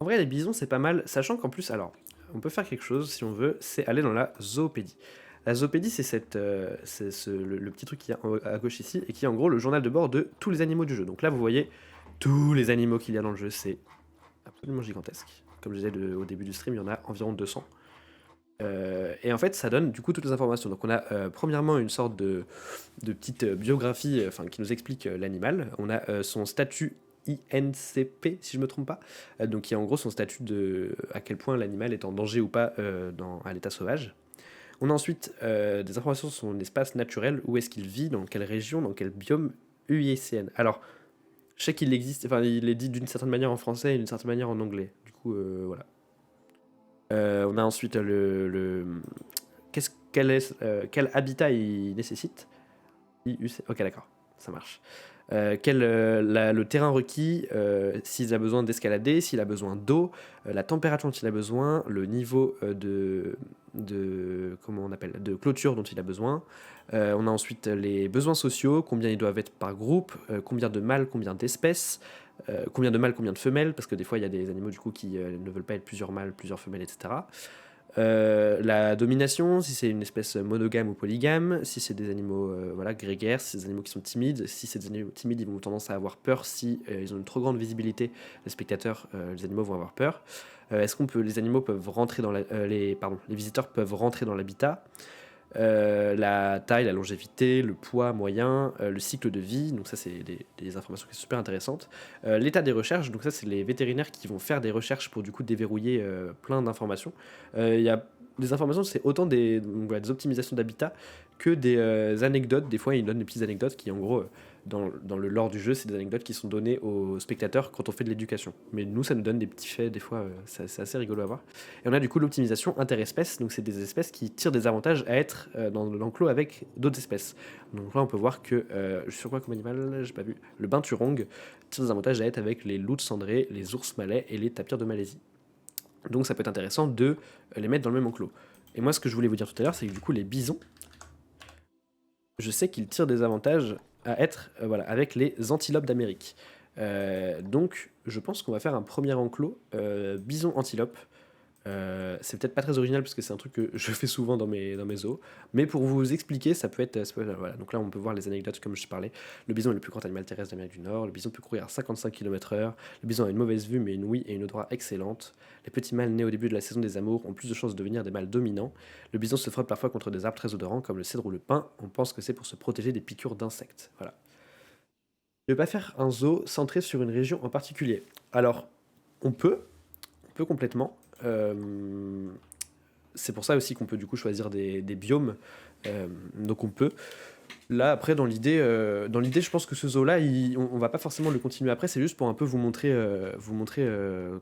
vrai, les bisons, c'est pas mal. Sachant qu'en plus, alors, on peut faire quelque chose si on veut, c'est aller dans la zoopédie. La zoopédie, c'est le petit truc qui est à gauche ici, et qui est en gros le journal de bord de tous les animaux du jeu. Donc là, vous voyez tous les animaux qu'il y a dans le jeu. C'est absolument gigantesque. Comme je disais au début du stream, il y en a environ 200. Et en fait, ça donne du coup toutes les informations. Donc on a premièrement une sorte de petite biographie qui nous explique l'animal. On a son statut INCP, si je ne me trompe pas, donc qui est en gros son statut de à quel point l'animal est en danger ou pas à l'état sauvage. On a ensuite des informations sur son espace naturel, où est-ce qu'il vit, dans quelle région, dans quel biome UICN. Alors, je sais qu'il existe, enfin il est dit d'une certaine manière en français et d'une certaine manière en anglais. Du coup, voilà. On a ensuite quel habitat il nécessite. Ok, d'accord, ça marche. le terrain requis, s'il a besoin d'escalader, s'il a besoin d'eau, la température dont il a besoin, le niveau comment on appelle, de clôture dont il a besoin. On a ensuite les besoins sociaux, combien ils doivent être par groupe, combien de mâles, combien d'espèces, combien de mâles, combien de femelles, parce que des fois il y a des animaux du coup qui ne veulent pas être plusieurs mâles, plusieurs femelles, etc. La domination, si c'est une espèce monogame ou polygame, si c'est des animaux voilà, grégaires, si c'est des animaux qui sont timides, si c'est des animaux timides, ils vont tendance à avoir peur si ils ont une trop grande visibilité, les spectateurs, les animaux vont avoir peur. Est-ce qu'on peut, les animaux peuvent rentrer dans les visiteurs peuvent rentrer dans l'habitat. La taille, la longévité, le poids moyen, le cycle de vie, donc ça c'est des informations qui sont super intéressantes. L'état des recherches, donc ça c'est les vétérinaires qui vont faire des recherches pour du coup déverrouiller plein d'informations. Il y a des informations, c'est autant donc, voilà, des optimisations d'habitat que des anecdotes. Des fois ils donnent des petites anecdotes qui en gros dans le lore du jeu, c'est des anecdotes qui sont données aux spectateurs quand on fait de l'éducation. Mais nous ça nous donne des petits faits, des fois c'est assez rigolo à voir. Et on a du coup l'optimisation interespèces, donc c'est des espèces qui tirent des avantages à être dans l'enclos avec d'autres espèces. Donc là on peut voir que, sur quoi comme animal, j'ai pas vu, le binturong tire des avantages à être avec les loups de cendrée, les ours malais et les tapirs de Malaisie. Donc ça peut être intéressant de les mettre dans le même enclos. Et moi ce que je voulais vous dire tout à l'heure, c'est que du coup les bisons, je sais qu'ils tirent des avantages à être voilà, avec les antilopes d'Amérique. Donc je pense qu'on va faire un premier enclos bison antilope. C'est peut-être pas très original parce que c'est un truc que je fais souvent dans mes zoos, mais pour vous expliquer, voilà. Donc là, on peut voir les anecdotes comme je parlais. Le bison est le plus grand animal terrestre d'Amérique du Nord. Le bison peut courir à 55 km/h. Le bison a une mauvaise vue, mais une ouïe et une odorat excellente. Les petits mâles nés au début de la saison des amours ont plus de chances de devenir des mâles dominants. Le bison se frotte parfois contre des arbres très odorants comme le cèdre ou le pin. On pense que c'est pour se protéger des piqûres d'insectes. Voilà. Je ne vais pas faire un zoo centré sur une région en particulier. Alors, on peut complètement. C'est pour ça aussi qu'on peut du coup choisir des biomes. Donc on peut. Là après dans l'idée, je pense que ce zoo là, on va pas forcément le continuer après. C'est juste pour un peu vous montrer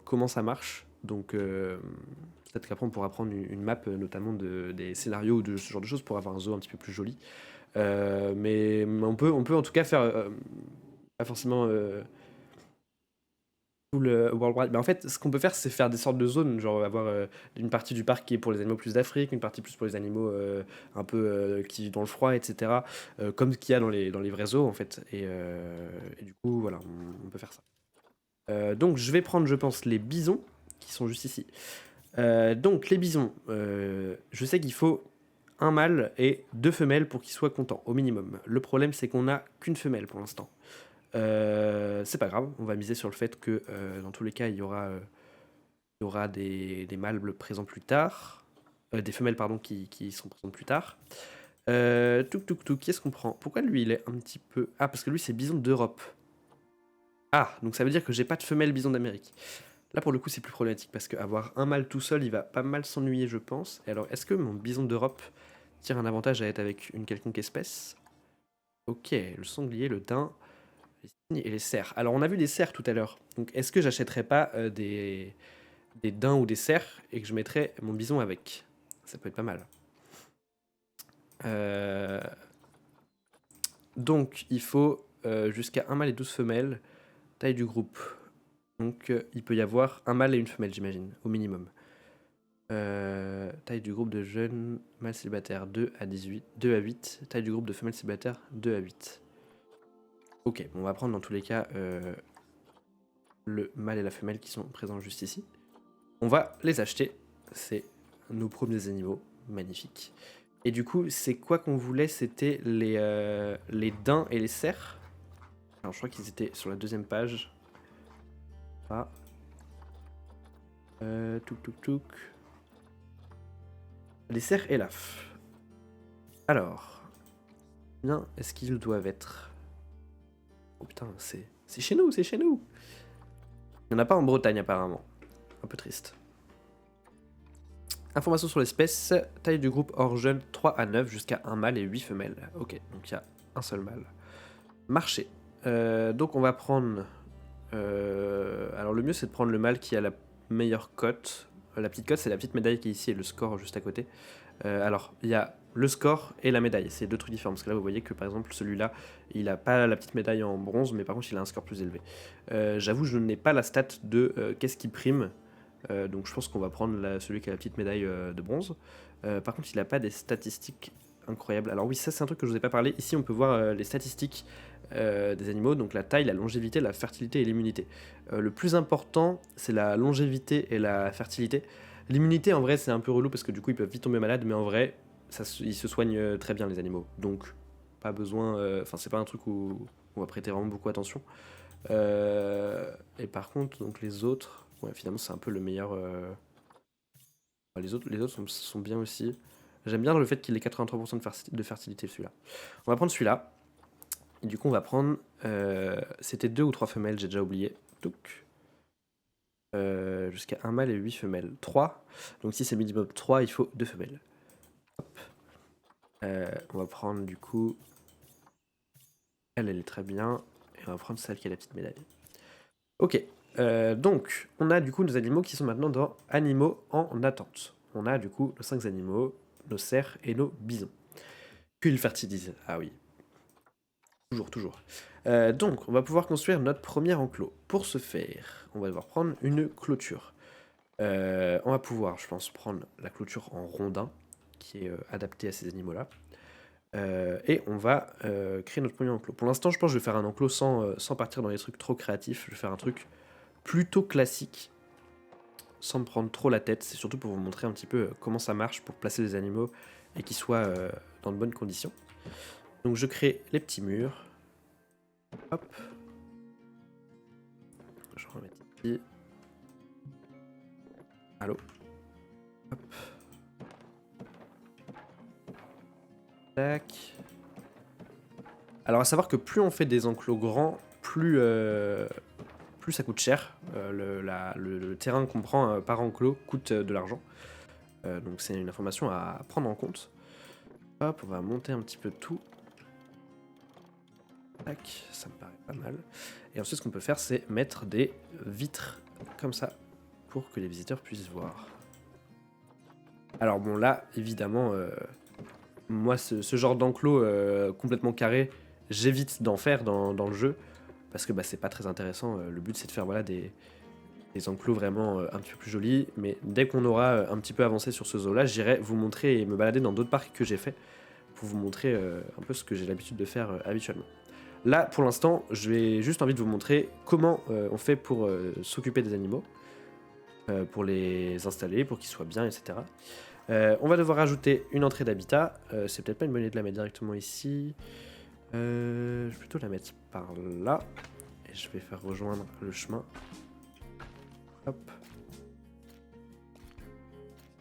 comment ça marche. Donc peut-être qu'après on pourra prendre une map notamment des scénarios ou de ce genre de choses pour avoir un zoo un petit peu plus joli. Mais on peut en tout cas faire pas forcément le World Wide. Mais en fait, ce qu'on peut faire, c'est faire des sortes de zones, genre avoir une partie du parc qui est pour les animaux plus d'Afrique, une partie plus pour les animaux un peu qui vivent dans le froid, etc. Comme ce qu'il y a dans les vrais zoos, en fait. Et du coup, voilà, on peut faire ça. Donc, je vais prendre, je pense, les bisons, qui sont juste ici. Donc, les bisons, je sais qu'il faut un mâle et deux femelles pour qu'ils soient contents, au minimum. Le problème, c'est qu'on n'a qu'une femelle pour l'instant. C'est pas grave, on va miser sur le fait que dans tous les cas, il y aura des mâles présents plus tard, des femelles pardon qui seront présentes plus tard. Qu'est-ce qu'on prend? Pourquoi lui il est un petit peu... Ah, parce que lui c'est bison d'Europe. Ah, donc ça veut dire que j'ai pas de femelle bison d'Amérique. Là pour le coup c'est plus problématique parce qu'avoir un mâle tout seul il va pas mal s'ennuyer je pense. Et alors est-ce que mon bison d'Europe tire un avantage à être avec une quelconque espèce? Ok, le sanglier, le daim, les cygnes et les cerfs. Alors on a vu des cerfs tout à l'heure. Donc est-ce que j'achèterais pas des daims ou des cerfs et que je mettrais mon bison avec? Ça peut être pas mal. Euh, Donc il faut jusqu'à un mâle et 12 femelles. Taille du groupe. Donc il peut y avoir un mâle et une femelle j'imagine, au minimum. Taille du groupe de jeunes mâles célibataires 2 à 18, 2 à 8. Taille du groupe de femelles célibataires 2 à 8. Ok, bon, on va prendre dans tous les cas le mâle et la femelle qui sont présents juste ici. On va les acheter. C'est nos premiers animaux. Magnifique. Et du coup, c'est quoi qu'on voulait? C'était les daims et les cerfs. Alors, je crois qu'ils étaient sur la deuxième page. Ah. Touk. Les cerfs et l'af. Alors. Bien, est-ce qu'ils doivent être... Oh putain, c'est chez nous, c'est chez nous. Il n'y en a pas en Bretagne apparemment. Un peu triste. Informations sur l'espèce. Taille du groupe hors jeune 3 à 9 jusqu'à un mâle et 8 femelles. Ok, donc il y a un seul mâle. Marché. Donc on va prendre... alors le mieux c'est de prendre le mâle qui a la meilleure cote. La petite cote c'est la petite médaille qui est ici et le score juste à côté. Alors il y a le score et la médaille. C'est deux trucs différents. Parce que là, vous voyez que par exemple, celui-là, il n'a pas la petite médaille en bronze, mais par contre, il a un score plus élevé. J'avoue, je n'ai pas la stat de qu'est-ce qui prime. Donc je pense qu'on va prendre celui qui a la petite médaille de bronze. Par contre, il n'a pas des statistiques incroyables. Alors oui, ça c'est un truc que je vous ai pas parlé. Ici, on peut voir les statistiques des animaux, donc la taille, la longévité, la fertilité et l'immunité. Le plus important, c'est la longévité et la fertilité. L'immunité, en vrai, c'est un peu relou parce que du coup, ils peuvent vite tomber malades, mais en vrai, ils se soignent très bien, les animaux. Donc, pas besoin... Enfin, c'est pas un truc où on va prêter vraiment beaucoup attention. Et par contre, donc les autres... Ouais, finalement, c'est un peu le meilleur... Les autres sont bien aussi. J'aime bien le fait qu'il ait 83% de fertilité, celui-là. On va prendre celui-là. Et du coup, on va prendre... C'était 2 ou 3 femelles, j'ai déjà oublié. Donc, jusqu'à 1 mâle et 8 femelles. 3. Donc si c'est minimum 3, il faut 2 femelles. Hop. On va prendre du coup... Elle est très bien. Et on va prendre celle qui a la petite médaille. Ok. Donc, on a du coup nos animaux qui sont maintenant dans animaux en attente. On a du coup nos 5 animaux, nos cerfs et nos bisons. Puis ils fertilisent. Ah oui. Toujours. Donc, on va pouvoir construire notre premier enclos. Pour ce faire, on va devoir prendre une clôture. On va pouvoir, je pense, prendre la clôture en rondin, qui est adaptée à ces animaux-là. Et on va créer notre premier enclos. Pour l'instant, je pense que je vais faire un enclos sans partir dans les trucs trop créatifs. Je vais faire un truc plutôt classique, sans me prendre trop la tête. C'est surtout pour vous montrer un petit peu comment ça marche pour placer les animaux et qu'ils soient dans de bonnes conditions. Donc je crée les petits murs. Hop. Je vais remettre ici. Allô. Hop. Tac. Alors à savoir que plus on fait des enclos grands, plus ça coûte cher. Le terrain qu'on prend par enclos coûte de l'argent. Donc c'est une information à prendre en compte. Hop, on va monter un petit peu tout. Tac, ça me paraît pas mal. Et ensuite ce qu'on peut faire, c'est mettre des vitres comme ça pour que les visiteurs puissent voir. Alors bon là, évidemment, moi ce genre d'enclos complètement carré, j'évite d'en faire dans le jeu, parce que bah, c'est pas très intéressant. Le but c'est de faire voilà, des enclos vraiment un petit peu plus jolis, mais dès qu'on aura un petit peu avancé sur ce zoo-là, j'irai vous montrer et me balader dans d'autres parcs que j'ai fait, pour vous montrer un peu ce que j'ai l'habitude de faire habituellement. Là, pour l'instant, j'ai juste envie de vous montrer comment on fait pour s'occuper des animaux, pour les installer, pour qu'ils soient bien, etc. On va devoir ajouter une entrée d'habitat. C'est peut-être pas une bonne idée de la mettre directement ici. Je vais plutôt la mettre par là. Et je vais faire rejoindre le chemin. Hop.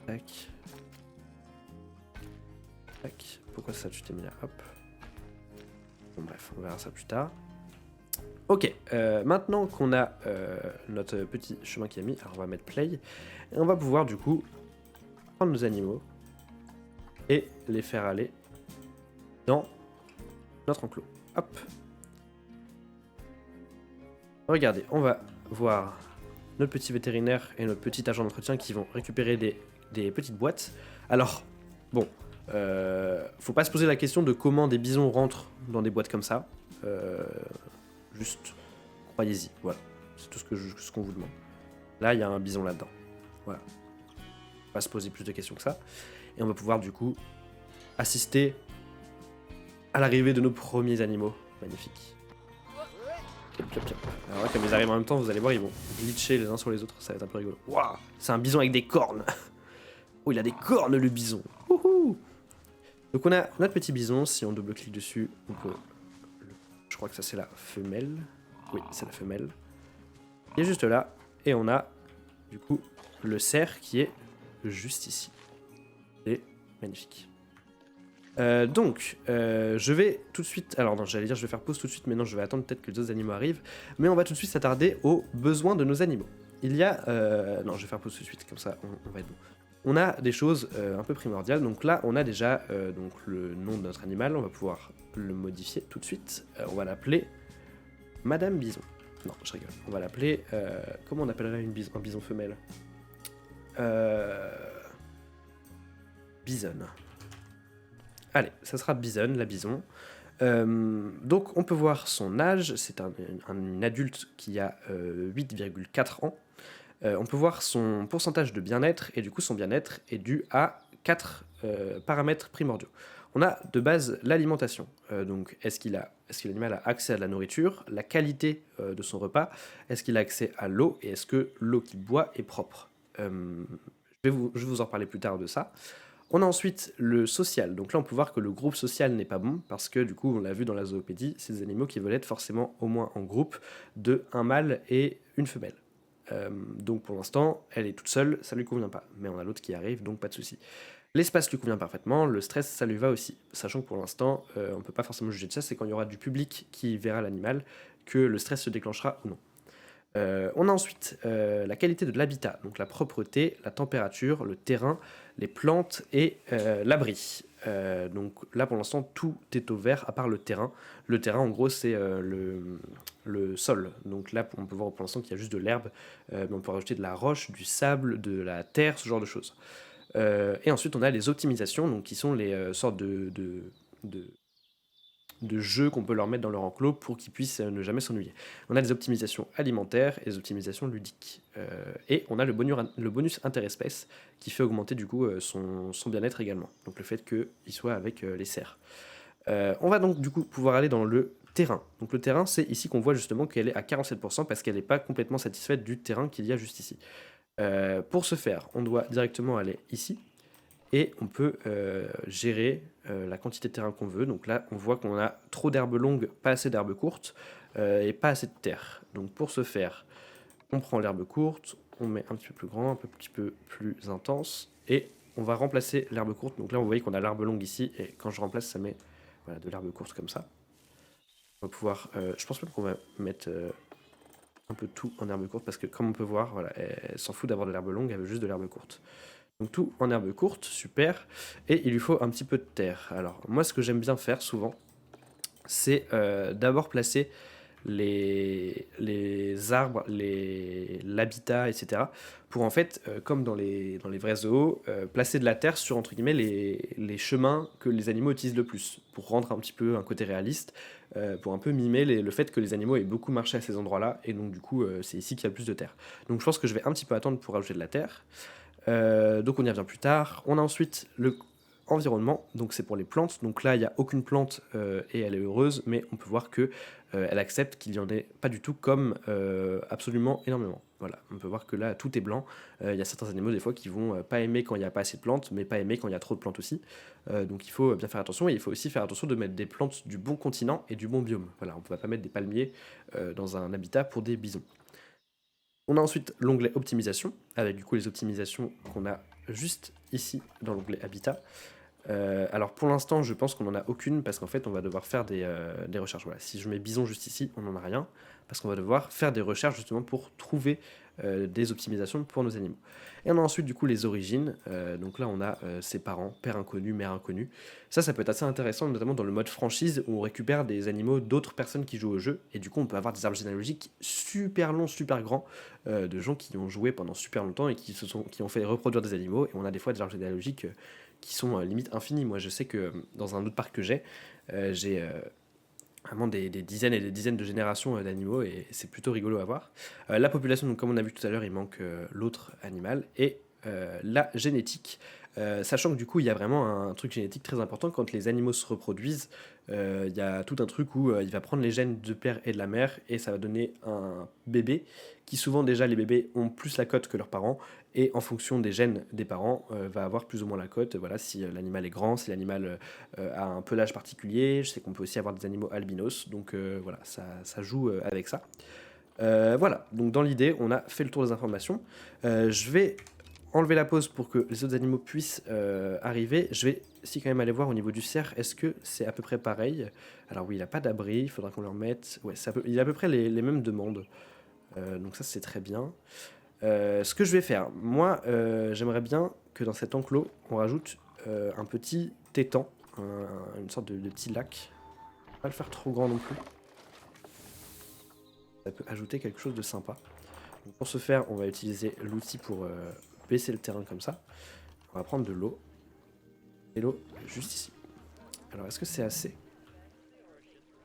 Tac. Tac. Pourquoi ça tu t'es mis là? Hop. Bon bref, on verra ça plus tard. Ok, maintenant qu'on a notre petit chemin qui a mis, alors on va mettre play. Et on va pouvoir du coup prendre nos animaux et les faire aller dans notre enclos. Hop. Regardez, on va voir notre petit vétérinaire et notre petit agent d'entretien qui vont récupérer des petites boîtes. Alors, bon, faut pas se poser la question de comment des bisons rentrent dans des boîtes comme ça. Juste, croyez-y, voilà. C'est tout ce qu'on vous demande. Là, il y a un bison là-dedans. Voilà. Faut pas se poser plus de questions que ça. Et on va pouvoir, du coup, assister à l'arrivée de nos premiers animaux. Magnifique. Alors là, comme ils arrivent en même temps, vous allez voir, ils vont glitcher les uns sur les autres. Ça va être un peu rigolo. Waouh, c'est un bison avec des cornes. Oh, il a des cornes, le bison. Wouhou. Donc on a notre petit bison. Si on double-clique dessus, on peut... Je crois que ça, c'est la femelle. Oui, c'est la femelle. Il est juste là. Et on a, du coup, le cerf qui est juste ici. C'est magnifique. Donc, je vais tout de suite... Alors non, j'allais dire je vais faire pause tout de suite, mais non, je vais attendre peut-être que les autres animaux arrivent. Mais on va tout de suite s'attarder aux besoins de nos animaux. Il y a... Non, je vais faire pause tout de suite, comme ça on va être bon. On a des choses un peu primordiales. Donc là, on a déjà donc le nom de notre animal. On va pouvoir le modifier tout de suite. On va l'appeler Madame Bison. Non, je rigole. On va l'appeler... comment on appellerait un bison femelle Bisonne. Allez, ça sera Bison, la bison. Donc on peut voir son âge, c'est une adulte qui a 8,4 ans. On peut voir son pourcentage de bien-être, et du coup son bien-être est dû à 4 paramètres primordiaux. On a de base l'alimentation, donc est-ce que l'animal a accès à de la nourriture, la qualité de son repas, est-ce qu'il a accès à l'eau, et est-ce que l'eau qu'il boit est propre. Je vais vous en parler plus tard de ça. On a ensuite le social. Donc là, on peut voir que le groupe social n'est pas bon parce que du coup, on l'a vu dans la zoopédie, c'est des animaux qui veulent être forcément au moins en groupe de un mâle et une femelle. Donc pour l'instant, elle est toute seule, ça lui convient pas. Mais on a l'autre qui arrive, donc pas de souci. L'espace lui convient parfaitement, le stress, ça lui va aussi. Sachant que pour l'instant, on ne peut pas forcément juger de ça, c'est quand il y aura du public qui verra l'animal que le stress se déclenchera ou non. On a ensuite la qualité de l'habitat, donc la propreté, la température, le terrain, les plantes et l'abri. Donc là pour l'instant tout est au vert à part le terrain. Le terrain en gros c'est le sol. Donc là on peut voir pour l'instant qu'il y a juste de l'herbe, mais on peut rajouter de la roche, du sable, de la terre, ce genre de choses. Et ensuite on a les optimisations, donc qui sont les sortes de de jeux qu'on peut leur mettre dans leur enclos pour qu'ils puissent ne jamais s'ennuyer. On a des optimisations alimentaires et des optimisations ludiques. Et on a le bonus interespèce qui fait augmenter du coup son bien-être également. Donc le fait qu'il soit avec les cerfs. On va donc du coup pouvoir aller dans le terrain. Donc le terrain, c'est ici qu'on voit justement qu'elle est à 47% parce qu'elle n'est pas complètement satisfaite du terrain qu'il y a juste ici. Pour ce faire, on doit directement aller ici et on peut gérer la quantité de terrain qu'on veut. Donc là, on voit qu'on a trop d'herbes longues, pas assez d'herbes courtes et pas assez de terre. Donc pour ce faire, on prend l'herbe courte, on met un petit peu plus grand, un petit peu plus intense et on va remplacer l'herbe courte. Donc là, vous voyez qu'on a l'herbe longue ici et quand je remplace, ça met voilà, de l'herbe courte comme ça. On va pouvoir, je pense même qu'on va mettre un peu tout en herbe courte parce que comme on peut voir, voilà, elle s'en fout d'avoir de l'herbe longue, elle veut juste de l'herbe courte. Donc tout en herbe courte, super. Et il lui faut un petit peu de terre. Alors moi ce que j'aime bien faire souvent, c'est d'abord placer les arbres, l'habitat, etc. Pour en fait, comme dans les vrais zoos, placer de la terre sur entre guillemets les chemins que les animaux utilisent le plus, pour rendre un petit peu un côté réaliste, pour un peu mimer le fait que les animaux aient beaucoup marché à ces endroits-là, et donc du coup c'est ici qu'il y a le plus de terre. Donc je pense que je vais un petit peu attendre pour rajouter de la terre. Donc on y revient plus tard. On a ensuite le environnement, donc c'est pour les plantes. Donc là, il n'y a aucune plante et elle est heureuse, mais on peut voir que elle accepte qu'il n'y en ait pas du tout comme absolument énormément. Voilà, on peut voir que là, tout est blanc. Il y a certains animaux, des fois, qui vont pas aimer quand il n'y a pas assez de plantes, mais pas aimer quand il y a trop de plantes aussi. Donc il faut bien faire attention, et il faut aussi faire attention de mettre des plantes du bon continent et du bon biome. Voilà, on ne peut pas mettre des palmiers dans un habitat pour des bisons. On a ensuite l'onglet optimisation, avec du coup les optimisations qu'on a juste ici dans l'onglet habitat. Alors pour l'instant, je pense qu'on n'en a aucune parce qu'en fait, on va devoir faire des recherches. Voilà, si je mets bison juste ici, on n'en a rien parce qu'on va devoir faire des recherches justement pour trouver des optimisations pour nos animaux. Et on a ensuite du coup les origines. Donc là, on a ses parents, père inconnu, mère inconnue. Ça peut être assez intéressant, notamment dans le mode franchise où on récupère des animaux d'autres personnes qui jouent au jeu. Et du coup, on peut avoir des arbres généalogiques super longs, super grands, de gens qui ont joué pendant super longtemps et qui ont fait reproduire des animaux. Et on a des fois des arbres généalogiques qui sont limite infinies. Moi, je sais que dans un autre parc que j'ai vraiment des dizaines et des dizaines de générations d'animaux et c'est plutôt rigolo à voir. La population, donc, comme on a vu tout à l'heure, il manque l'autre animal et la génétique. Sachant que du coup, il y a vraiment un truc génétique très important quand les animaux se reproduisent. Il y a tout un truc où il va prendre les gènes du père et de la mère et ça va donner un bébé qui souvent déjà les bébés ont plus la cote que leurs parents et en fonction des gènes des parents va avoir plus ou moins la cote. Voilà, si l'animal est grand, si l'animal a un pelage particulier. Je sais qu'on peut aussi avoir des animaux albinos, donc voilà, ça joue avec ça. Voilà, donc dans l'idée, on a fait le tour des informations. Je vais enlever la pause pour que les autres animaux puissent arriver. Je vais aussi quand même aller voir au niveau du cerf, est-ce que c'est à peu près pareil? Alors oui, il n'a pas d'abri, il faudra qu'on leur mette... Ouais, il a à peu près les mêmes demandes. Donc ça, c'est très bien. Ce que je vais faire, moi, j'aimerais bien que dans cet enclos, on rajoute un petit étang, une sorte de petit lac. Pas le faire trop grand non plus. Ça peut ajouter quelque chose de sympa. Donc pour ce faire, on va utiliser l'outil pour baisser le terrain comme ça. On va prendre de l'eau. Et l'eau juste ici. Alors, est-ce que c'est assez?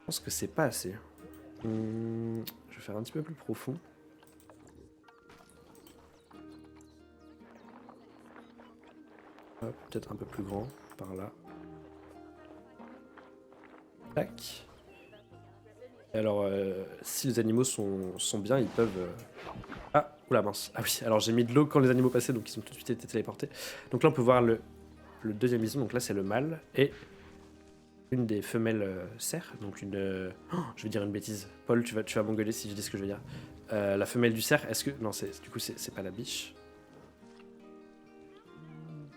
Je pense que c'est pas assez. Je vais faire un petit peu plus profond. Peut-être un peu plus grand, par là. Tac. Et alors, si les animaux sont bien, ils peuvent... Ah, oula mince. Ah oui, alors j'ai mis de l'eau quand les animaux passaient, donc ils ont tout de suite été téléportés. Donc là, on peut voir le deuxième bison, donc là c'est le mâle, et une des femelles cerfs, donc une... Oh, je vais dire une bêtise. Paul, tu vas m'engueuler si je dis ce que je veux dire. La femelle du cerf, est-ce que... Non, du coup, c'est pas la biche.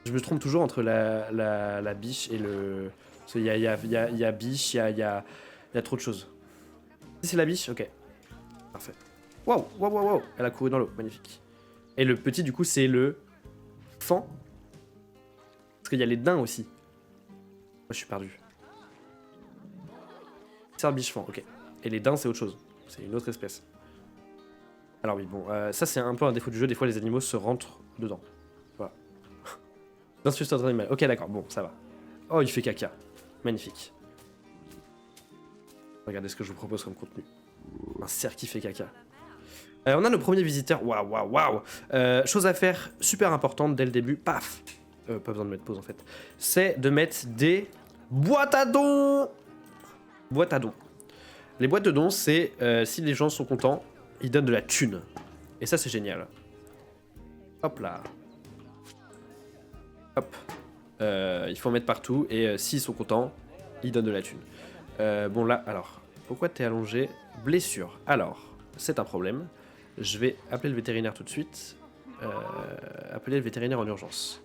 Je me trompe toujours entre la biche et le... Il y a biche, il y a trop de choses. Si c'est la biche, ok. Parfait. Waouh, waouh, waouh, waouh. Elle a couru dans l'eau, magnifique. Et le petit, du coup, c'est le fan. Parce qu'il y a les daims aussi. Moi, je suis perdu. C'est un biche fan, ok. Et les daims, c'est autre chose. C'est une autre espèce. Alors oui, bon, ça c'est un peu un défaut du jeu. Des fois, les animaux se rentrent dedans. Voilà. D'insultant animal. Ok, d'accord, bon, ça va. Oh, il fait caca. Magnifique. Regardez ce que je vous propose comme contenu. Un cerf qui fait caca. On a nos premiers visiteurs. Waouh, waouh, waouh. Chose à faire super importante dès le début. Paf. Pas besoin de mettre pause en fait. C'est de mettre des boîtes à dons. Boîtes à dons. Les boîtes de dons, c'est si les gens sont contents, ils donnent de la thune. Et ça, c'est génial. Hop là. Hop. Il faut en mettre partout. Et s'ils sont contents, ils donnent de la thune. Bon là, alors. Pourquoi t'es allongé? Blessure. Alors, c'est un problème. Je vais appeler le vétérinaire tout de suite. Appeler le vétérinaire en urgence.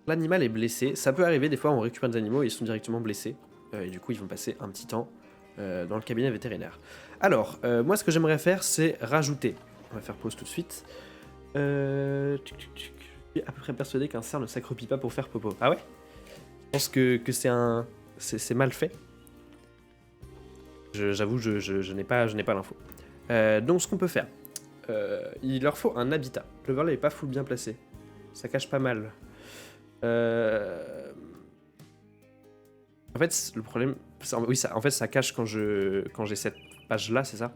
L'animal est blessé. Ça peut arriver, des fois on récupère des animaux et ils sont directement blessés. Et du coup ils vont passer un petit temps dans le cabinet vétérinaire. Alors, moi ce que j'aimerais faire c'est rajouter. On va faire pause tout de suite. Je suis à peu près persuadé qu'un cerf ne s'accroupit pas pour faire popo. Ah ouais? Je pense que c'est mal fait. J'avoue, je n'ai pas l'info. Donc ce qu'on peut faire, il leur faut un habitat. Le verlet est pas full bien placé. Ça cache pas mal. En fait, le problème... Oui, en fait, ça cache quand j'ai cette page-là, c'est ça?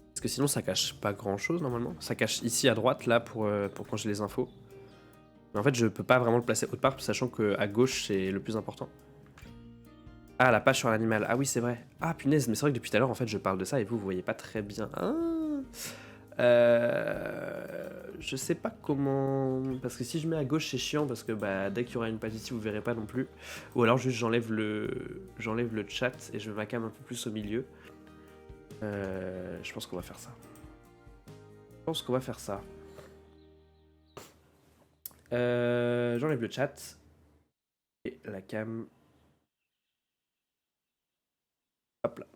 Parce que sinon, ça cache pas grand-chose, normalement. Ça cache ici, à droite, là, pour quand j'ai les infos. Mais en fait, je peux pas vraiment le placer autre part, sachant qu'à gauche, c'est le plus important. Ah, la page sur l'animal. Ah oui, c'est vrai. Ah, punaise, mais c'est vrai que depuis tout à l'heure, en fait, je parle de ça et vous voyez pas très bien. Ah. Je sais pas comment... Parce que si je mets à gauche, c'est chiant, parce que bah, dès qu'il y aura une page ici, vous verrez pas non plus. Ou alors juste j'enlève le chat et je m'accame un peu plus au milieu. Je pense qu'on va faire ça. J'enlève le chat. Et la cam... Hop là.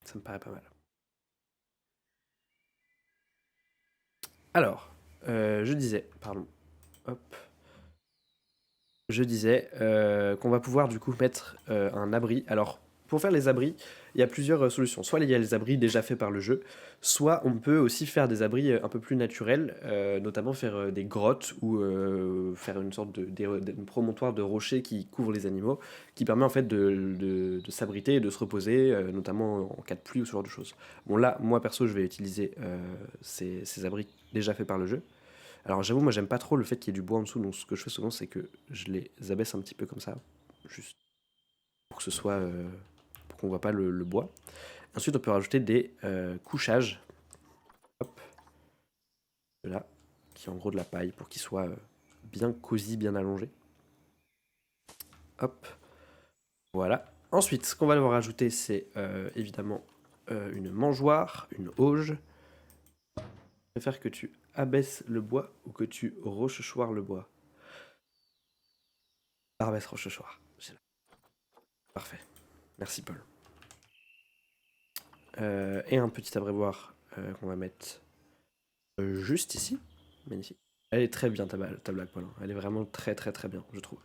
Ça me paraît pas mal. Alors, je disais, pardon, hop, je disais qu'on va pouvoir du coup mettre un abri. Alors, pour faire les abris, il y a plusieurs solutions. Soit il y a les abris déjà faits par le jeu, soit on peut aussi faire des abris un peu plus naturels, notamment faire des grottes ou faire une sorte de promontoire de rochers qui couvre les animaux, qui permet en fait de s'abriter et de se reposer, notamment en cas de pluie ou ce genre de choses. Bon là, moi perso, je vais utiliser ces abris déjà faits par le jeu. Alors j'avoue, moi j'aime pas trop le fait qu'il y ait du bois en dessous, donc ce que je fais souvent c'est que je les abaisse un petit peu comme ça, juste pour que ce soit... pour qu'on voit pas le bois. Ensuite on peut rajouter des couchages, hop, là, qui est en gros de la paille pour qu'il soit bien cosy, bien allongé. Hop, voilà. Ensuite, ce qu'on va devoir rajouter, c'est évidemment une mangeoire, une auge. Je préfère que tu abaisses le bois ou que tu rochechouires le bois. Abaisse rochechouire. Parfait. Merci Paul. Et un petit abreuvoir qu'on va mettre juste ici. Magnifique. Elle est très bien ta blague Paul. Elle est vraiment très très très bien, je trouve.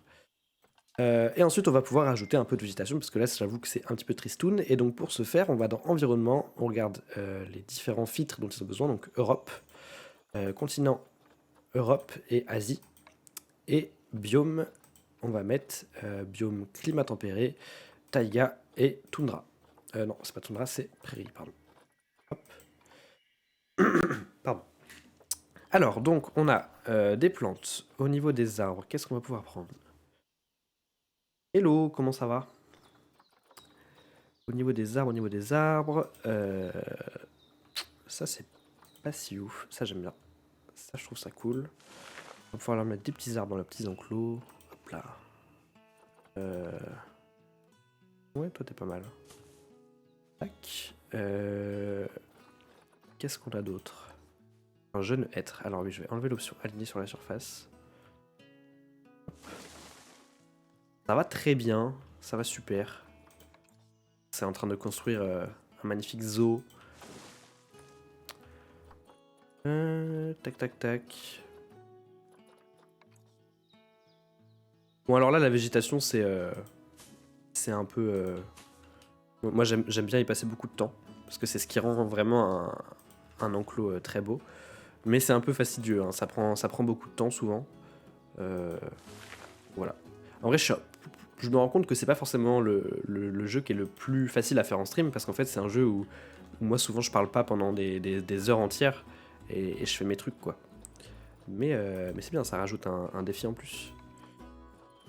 Et ensuite on va pouvoir ajouter un peu de végétation parce que là j'avoue que c'est un petit peu tristoun. Et donc pour ce faire on va dans environnement, on regarde les différents filtres dont ils ont besoin. Donc Europe, continent Europe et Asie. Et biome, on va mettre biome climat tempéré, taïga et toundra. Non, c'est pas toundra, c'est prairie, pardon. Hop. Pardon. Alors, donc, on a des plantes au niveau des arbres. Qu'est-ce qu'on va pouvoir prendre? Hello, comment ça va? Au niveau des arbres, ça c'est pas si ouf. Ça j'aime bien. Ça je trouve ça cool. On va pouvoir leur mettre des petits arbres dans leurs petits enclos. Hop là. Ouais, toi t'es pas mal. Tac. Qu'est-ce qu'on a d'autre? Un jeune hêtre. Alors oui, je vais enlever l'option aligner sur la surface. Ça va très bien. Ça va super. C'est en train de construire un magnifique zoo. Tac, tac, tac. Bon, alors là, la végétation, c'est un peu... Moi, j'aime bien y passer beaucoup de temps, parce que c'est ce qui rend vraiment un enclos très beau. Mais c'est un peu fastidieux, hein. Ça prend beaucoup de temps, souvent. Voilà. En vrai, je me rends compte que c'est pas forcément le jeu qui est le plus facile à faire en stream, parce qu'en fait, c'est un jeu où moi, souvent, je parle pas pendant des heures entières, et je fais mes trucs, quoi. Mais c'est bien, ça rajoute un défi en plus.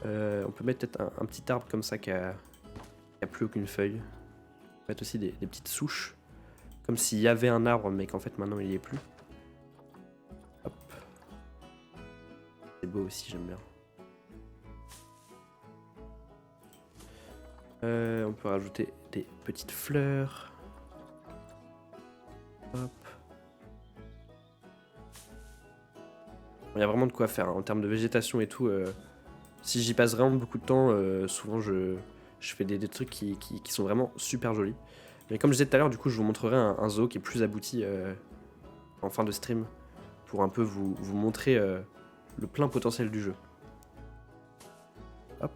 On peut mettre peut-être un petit arbre comme ça qui a plus aucune feuille. On peut mettre aussi des petites souches. Comme s'il y avait un arbre mais qu'en fait maintenant il n'y est plus. Hop. C'est beau aussi, j'aime bien. On peut rajouter des petites fleurs. Hop. Il y a vraiment de quoi faire hein. En termes de végétation et tout. Si j'y passe vraiment beaucoup de temps, souvent je fais des trucs qui sont vraiment super jolis. Mais comme je disais tout à l'heure, du coup, je vous montrerai un zoo qui est plus abouti en fin de stream pour un peu vous montrer le plein potentiel du jeu. Hop.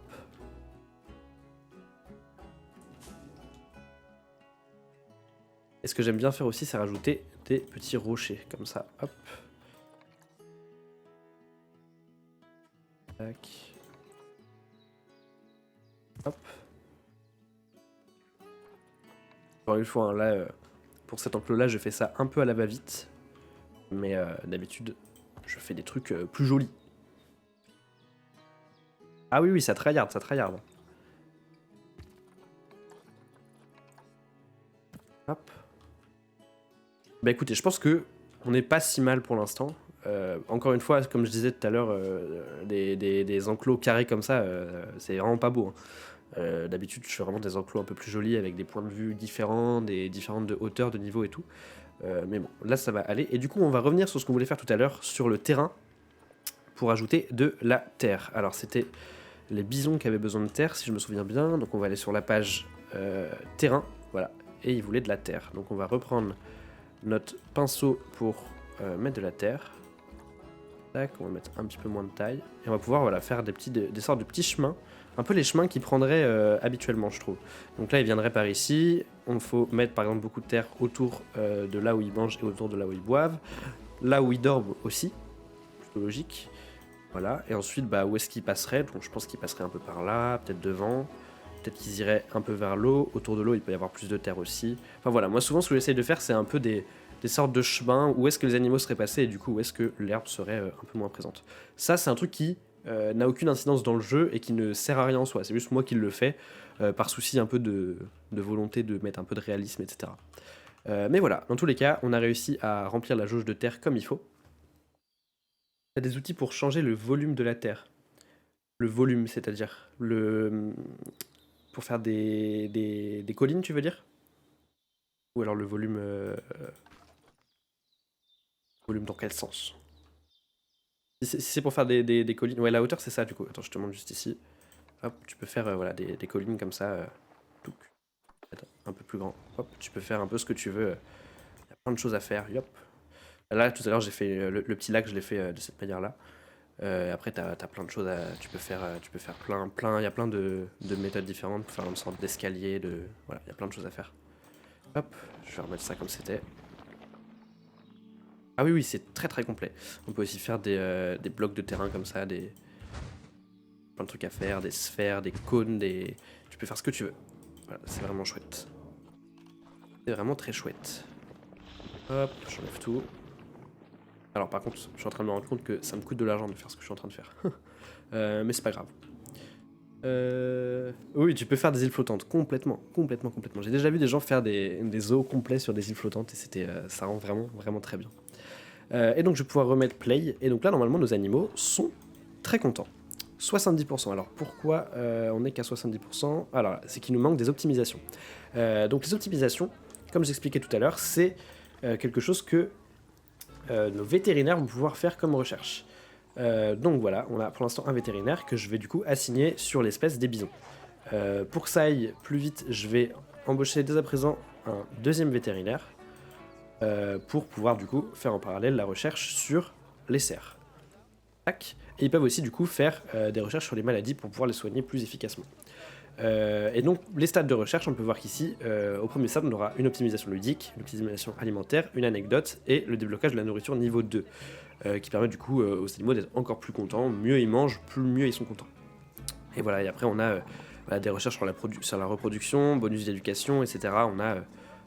Et ce que j'aime bien faire aussi, c'est rajouter des petits rochers comme ça. Hop. Tac. Hop. Encore une fois, hein, là, pour cet enclos-là, je fais ça un peu à la va-vite. Mais d'habitude, je fais des trucs plus jolis. Ah oui, oui, ça tryhard, ça tryhard. Hop. Bah écoutez, je pense que on n'est pas si mal pour l'instant. Encore une fois, comme je disais tout à l'heure, des enclos carrés comme ça, c'est vraiment pas beau. Hein. D'habitude, je fais vraiment des enclos un peu plus jolis avec des points de vue différents, des différentes de hauteur, de niveau et tout. Mais bon, là ça va aller. Et du coup, on va revenir sur ce qu'on voulait faire tout à l'heure, sur le terrain, pour ajouter de la terre. Alors, c'était les bisons qui avaient besoin de terre, si je me souviens bien. Donc, on va aller sur la page terrain, voilà. Et ils voulaient de la terre. Donc, on va reprendre notre pinceau pour mettre de la terre. Tac, on va mettre un petit peu moins de taille. Et on va pouvoir voilà, faire des sortes de petits chemins. Un peu les chemins qu'ils prendraient habituellement, je trouve. Donc là, ils viendraient par ici. Il faut mettre par exemple beaucoup de terre autour de là où ils mangent et autour de là où ils boivent. Là où ils dorment aussi. Plutôt logique. Voilà. Et ensuite, bah, où est-ce qu'ils passeraient? Donc je pense qu'ils passeraient un peu par là, peut-être devant. Peut-être qu'ils iraient un peu vers l'eau. Autour de l'eau, il peut y avoir plus de terre aussi. Enfin voilà, moi souvent ce que j'essaye de faire, c'est un peu des sortes de chemins où est-ce que les animaux seraient passés et du coup où est-ce que l'herbe serait un peu moins présente. Ça, c'est un truc qui n'a aucune incidence dans le jeu et qui ne sert à rien en soi. C'est juste moi qui le fais par souci un peu de volonté de mettre un peu de réalisme, etc. Mais voilà, dans tous les cas, on a réussi à remplir la jauge de terre comme il faut. Il y a des outils pour changer le volume de la terre. Le volume, c'est-à-dire pour faire des collines, tu veux dire? Ou alors le volume... volume dans quel sens? Si c'est pour faire des collines... Ouais, la hauteur, c'est ça, du coup. Attends, je te montre juste ici. Hop, tu peux faire voilà, des collines comme ça. Peut-être un peu plus grand. Hop, tu peux faire un peu ce que tu veux. Il y a plein de choses à faire. Hop. Là, tout à l'heure, j'ai fait le petit lac, je l'ai fait de cette manière-là. Après, t'as plein de choses à... Tu peux faire plein... Il y a plein de méthodes différentes pour faire une sorte d'escalier, Voilà, il y a plein de choses à faire. Hop, je vais remettre ça comme c'était. Ah oui, oui, c'est très très complet. On peut aussi faire des blocs de terrain comme ça, Plein de trucs à faire, des sphères, des cônes, des... Tu peux faire ce que tu veux. Voilà, c'est vraiment chouette. C'est vraiment très chouette. Hop, j'enlève tout. Alors par contre, je suis en train de me rendre compte que ça me coûte de l'argent de faire ce que je suis en train de faire. Mais c'est pas grave. Oui, tu peux faire des îles flottantes, complètement. J'ai déjà vu des gens faire des zoos complets sur des îles flottantes et ça rend vraiment très bien. Et donc je vais pouvoir remettre play, et donc là normalement nos animaux sont très contents. 70%, alors pourquoi on n'est qu'à 70%? Alors c'est qu'il nous manque des optimisations. Donc les optimisations, comme j'expliquais tout à l'heure, c'est quelque chose que nos vétérinaires vont pouvoir faire comme recherche. Donc voilà, on a pour l'instant un vétérinaire que je vais du coup assigner sur l'espèce des bisons. Pour que ça aille plus vite, je vais embaucher dès à présent un deuxième vétérinaire pour pouvoir du coup faire en parallèle la recherche sur les cerfs. Tac. Et ils peuvent aussi du coup faire des recherches sur les maladies pour pouvoir les soigner plus efficacement. Et donc les stades de recherche, on peut voir qu'ici, au premier stade, on aura une optimisation ludique, une optimisation alimentaire, une anecdote et le déblocage de la nourriture niveau 2, qui permet du coup aux animaux d'être encore plus contents, mieux ils mangent, plus mieux ils sont contents. Et voilà, et après on a voilà, des recherches sur la reproduction, bonus d'éducation, etc. On a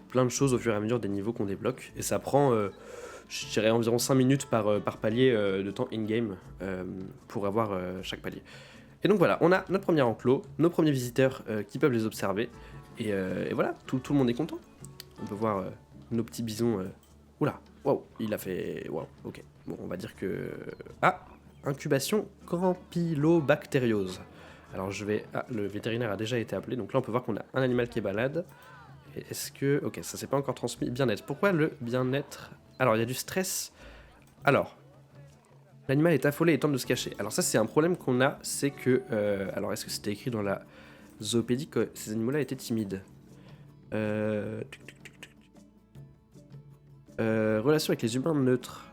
plein de choses au fur et à mesure des niveaux qu'on débloque, et ça prend, je dirais, environ 5 minutes par palier de temps in-game pour avoir chaque palier. Et donc voilà, on a notre premier enclos, nos premiers visiteurs qui peuvent les observer, et voilà, tout le monde est content. On peut voir nos petits bisons. Oula, waouh, il a fait. Waouh, ok. Bon, on va dire que. Ah, incubation campylobactériose. Alors je vais. Ah, le vétérinaire a déjà été appelé, donc là on peut voir qu'on a un animal qui est malade. Et est-ce que. Ok, ça s'est pas encore transmis. Bien-être. Pourquoi le bien-être? Alors il y a du stress. Alors, l'animal est affolé et tente de se cacher. Alors ça c'est un problème qu'on a, c'est que... alors est-ce que c'était écrit dans la zoopédie que ces animaux-là étaient timides? Relation avec les humains neutres.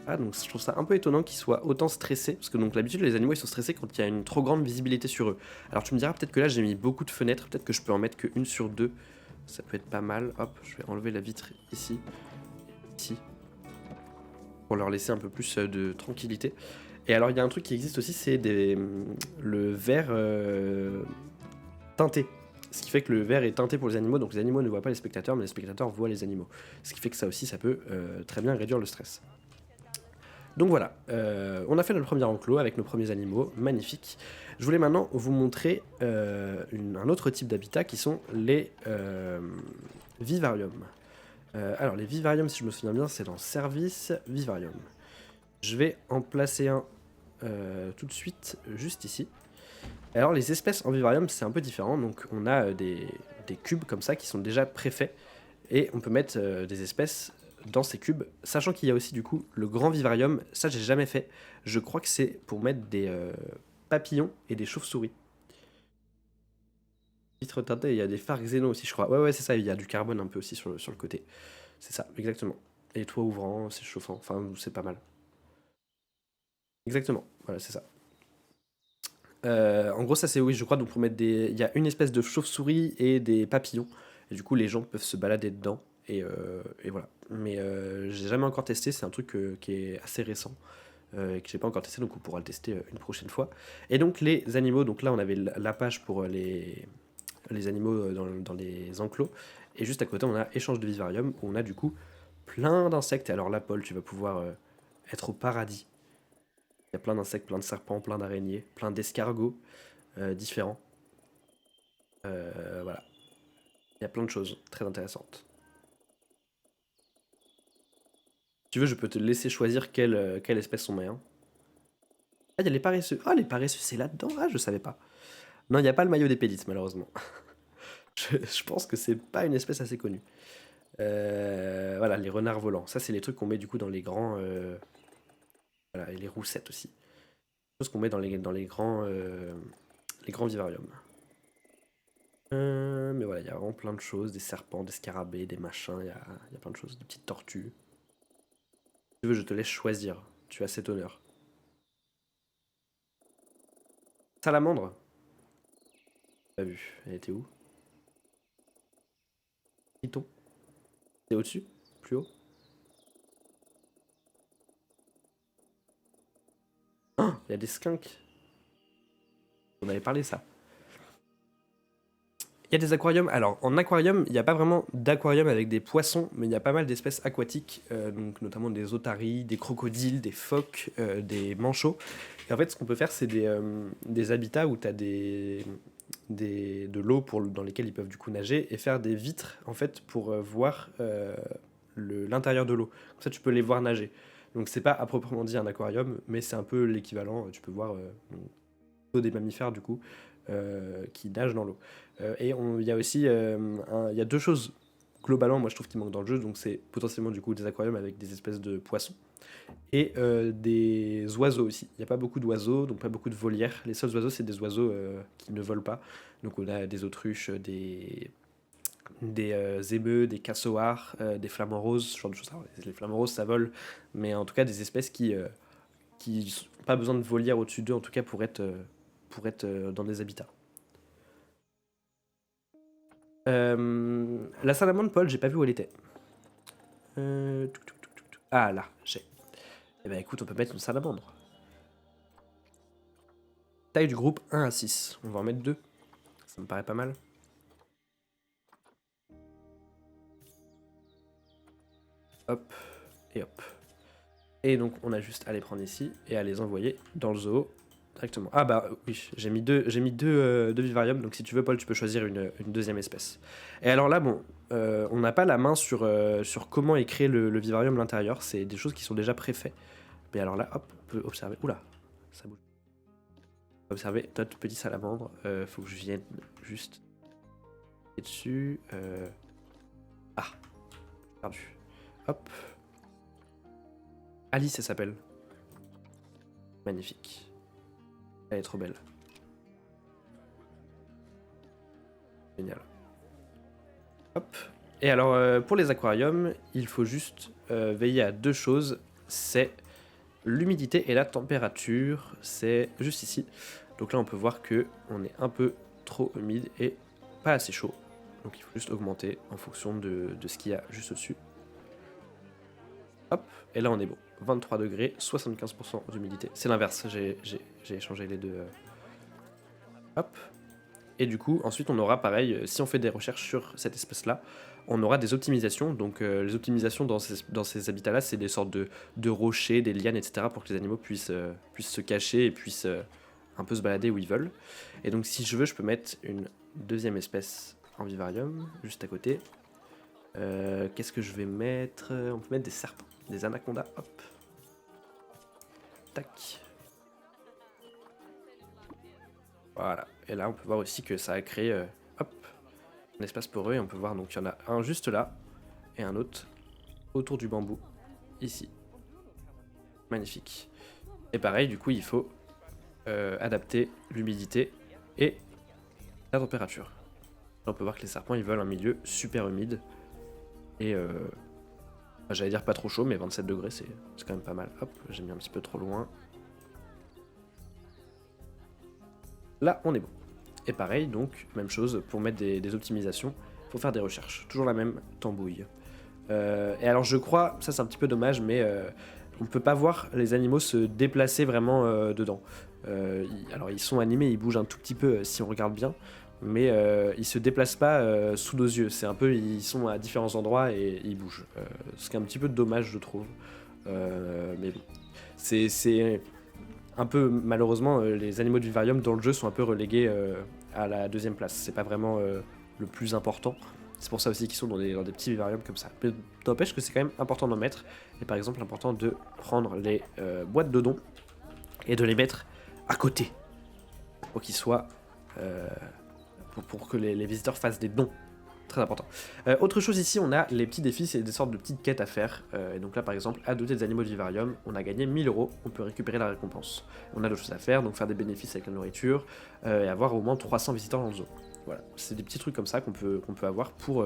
Ah donc je trouve ça un peu étonnant qu'ils soient autant stressés, parce que donc d'habitude les animaux ils sont stressés quand il y a une trop grande visibilité sur eux. Alors tu me diras peut-être que là j'ai mis beaucoup de fenêtres, peut-être que je peux en mettre qu'une sur deux. Ça peut être pas mal. Hop, je vais enlever la vitre ici. Ici. Pour leur laisser un peu plus de tranquillité. Et alors, il y a un truc qui existe aussi, c'est le verre teinté. Ce qui fait que le verre est teinté pour les animaux, donc les animaux ne voient pas les spectateurs, mais les spectateurs voient les animaux. Ce qui fait que ça aussi, ça peut très bien réduire le stress. Donc voilà, on a fait notre premier enclos avec nos premiers animaux, magnifique. Je voulais maintenant vous montrer un autre type d'habitat qui sont les vivariums. Alors les vivariums, si je me souviens bien, c'est dans service vivarium. Je vais en placer un tout de suite, juste ici. Alors les espèces en vivarium, c'est un peu différent, donc on a des cubes comme ça qui sont déjà préfaits, et on peut mettre des espèces dans ces cubes, sachant qu'il y a aussi du coup le grand vivarium, ça j'ai jamais fait, je crois que c'est pour mettre des papillons et des chauves-souris. Vitre teintée, il y a des phares xéno aussi je crois, ouais c'est ça, il y a du carbone un peu aussi sur le côté, c'est ça, exactement. Et les toits ouvrants, c'est chauffant, enfin c'est pas mal. Exactement, voilà c'est ça. En gros, ça c'est oui, je crois, donc pour mettre des. Il y a une espèce de chauve-souris et des papillons. Et du coup, les gens peuvent se balader dedans. Et voilà. Mais j'ai jamais encore testé, c'est un truc qui est assez récent. Et que j'ai pas encore testé, donc on pourra le tester une prochaine fois. Et donc, les animaux, donc là, on avait la page pour les animaux dans les enclos. Et juste à côté, on a échange de vivarium, où on a du coup plein d'insectes. Et alors là, Paul, tu vas pouvoir être au paradis. Il y a plein d'insectes, plein de serpents, plein d'araignées, plein d'escargots différents. Voilà. Il y a plein de choses très intéressantes. Si tu veux, je peux te laisser choisir quelle espèce on met. Hein. Ah, il y a les paresseux. Ah, les paresseux, c'est là-dedans. Ah, je savais pas. Non, il n'y a pas le maillot des pédites, malheureusement. je pense que c'est pas une espèce assez connue. Voilà, les renards volants. Ça, c'est les trucs qu'on met du coup dans les grands. Voilà, et les roussettes aussi. Choses qu'on met les grands vivariums. Mais voilà, il y a vraiment plein de choses, des serpents, des scarabées, des machins, il y a plein de choses, des petites tortues. Si tu veux, je te laisse choisir. Tu as cet honneur. Salamandre? Pas vu. Elle était où? Python? C'est au-dessus? Plus haut? Oh, il y a des skunks. On avait parlé de ça. Il y a des aquariums. Alors, en aquarium, il n'y a pas vraiment d'aquarium avec des poissons, mais il y a pas mal d'espèces aquatiques, donc notamment des otaries, des crocodiles, des phoques, des manchots. Et en fait, ce qu'on peut faire, c'est des habitats où tu as de l'eau dans lesquelles ils peuvent du coup nager et faire des vitres en fait pour voir l'intérieur de l'eau. Comme ça, tu peux les voir nager. Donc, c'est pas à proprement dit un aquarium, mais c'est un peu l'équivalent. Tu peux voir des mammifères du coup qui nagent dans l'eau. Il y a aussi il y a deux choses globalement moi je trouve qui manquent dans le jeu, donc c'est potentiellement du coup des aquariums avec des espèces de poissons et des oiseaux aussi. Il n'y a pas beaucoup d'oiseaux, donc pas beaucoup de volières. Les seuls oiseaux c'est des oiseaux qui ne volent pas. Donc on a des autruches, des émeus, des cassoirs, des flamants roses, ce genre de choses. Alors, les flamants roses ça vole, mais en tout cas des espèces qui n'ont pas besoin de volière au-dessus d'eux en tout cas pour être dans des habitats. La salamandre, Paul, j'ai pas vu où elle était. Ah là, j'ai. Eh ben écoute, on peut mettre une salamandre. Taille du groupe 1 à 6. On va en mettre 2. Ça me paraît pas mal. Hop, et hop. Et donc on a juste à les prendre ici et à les envoyer dans le zoo directement. Ah bah oui, deux vivariums, donc si tu veux Paul, tu peux choisir une deuxième espèce. Et alors là, bon, on n'a pas la main sur comment est créé le vivarium à l'intérieur, c'est des choses qui sont déjà préfaites. Mais alors là, hop, on peut observer. Oula, ça bouge. Observez notre petit salamandre. Faut que je vienne juste dessus. Ah, perdu. Hop. Alice, elle s'appelle. Magnifique. Elle est trop belle. Génial. Hop. Et alors, pour les aquariums, il faut juste veiller à deux choses. C'est l'humidité et la température. C'est juste ici. Donc là, on peut voir que on est un peu trop humide et pas assez chaud. Donc il faut juste augmenter en fonction de ce qu'il y a juste au-dessus. Hop, et là on est bon. 23 degrés, 75% d'humidité. C'est l'inverse, j'ai échangé les deux. Hop. Et du coup, ensuite on aura pareil, si on fait des recherches sur cette espèce-là, on aura des optimisations. Donc les optimisations dans ces habitats-là, c'est des sortes de rochers, des lianes, etc. pour que les animaux puissent se cacher et puissent un peu se balader où ils veulent. Et donc si je veux, je peux mettre une deuxième espèce en vivarium, juste à côté. Qu'est-ce que je vais mettre? On peut mettre des serpents, des anacondas, hop. Tac. Voilà. Et là, on peut voir aussi que ça a créé, hop, un espace pour eux. Et on peut voir, donc il y en a un juste là, et un autre autour du bambou, ici. Magnifique. Et pareil, du coup, il faut adapter l'humidité et la température. Là, on peut voir que les serpents, ils veulent un milieu super humide. Et j'allais dire pas trop chaud, mais 27 degrés, c'est quand même pas mal. Hop, j'ai mis un petit peu trop loin. Là, on est bon. Et pareil, donc, même chose, pour mettre des optimisations, il faut faire des recherches. Toujours la même tambouille. Et alors, je crois, ça c'est un petit peu dommage, mais on ne peut pas voir les animaux se déplacer vraiment dedans. Alors, ils sont animés, ils bougent un tout petit peu si on regarde bien, mais ils se déplacent pas sous nos yeux. C'est un peu, ils sont à différents endroits et ils bougent. Ce qui est un petit peu dommage, je trouve. Mais bon, c'est un peu, malheureusement, les animaux du vivarium dans le jeu sont un peu relégués à la deuxième place. C'est pas vraiment le plus important. C'est pour ça aussi qu'ils sont dans des petits vivariums comme ça. Mais n'empêche que c'est quand même important d'en mettre. Et par exemple, important de prendre les boîtes de dons et de les mettre à côté. Pour qu'ils soient. Pour que les visiteurs fassent des dons. Très important. Autre chose ici, on a les petits défis, c'est des sortes de petites quêtes à faire. Et donc là, par exemple, adopter des animaux de vivarium, on a gagné 1000 €, on peut récupérer la récompense. On a d'autres choses à faire, donc faire des bénéfices avec la nourriture, et avoir au moins 300 visiteurs dans le zoo. Voilà, c'est des petits trucs comme ça qu'on peut avoir pour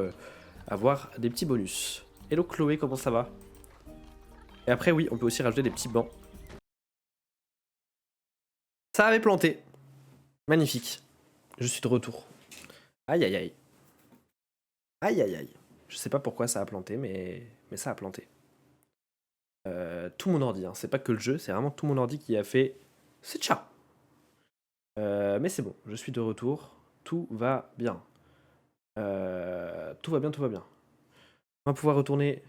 avoir des petits bonus. Hello Chloé, comment ça va? Et après, oui, on peut aussi rajouter des petits bancs. Ça avait planté. Magnifique. Je suis de retour. Aïe aïe aïe. Aïe aïe aïe. Je sais pas pourquoi ça a planté, mais ça a planté. Tout mon ordi, hein. C'est pas que le jeu, c'est vraiment tout mon ordi qui a fait. C'est ciao. Mais c'est bon, je suis de retour. Tout va bien. Tout va bien, tout va bien. On va pouvoir retourner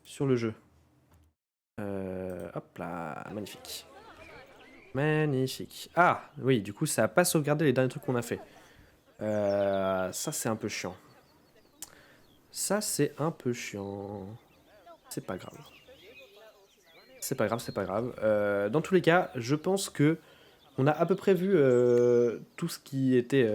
sur le jeu. Hop là, magnifique. Magnifique. Ah, oui, du coup, ça a pas sauvegardé les derniers trucs qu'on a fait. Ça, c'est un peu chiant. Ça, c'est un peu chiant. C'est pas grave. C'est pas grave, c'est pas grave. Dans tous les cas, je pense que on a à peu près vu tout ce qui était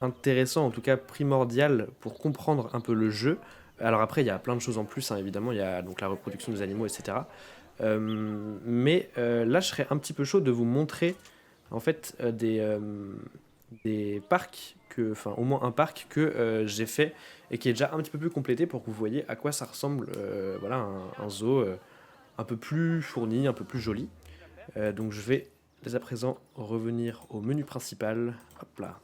intéressant, en tout cas primordial pour comprendre un peu le jeu. Alors après, il y a plein de choses en plus, hein, évidemment. Il y a donc la reproduction des animaux, etc. Mais là, je serais un petit peu chaud de vous montrer en fait des parcs, enfin au moins un parc que j'ai fait et qui est déjà un petit peu plus complété pour que vous voyez à quoi ça ressemble voilà, un zoo un peu plus fourni, un peu plus joli. Donc je vais dès à présent revenir au menu principal. Hop là.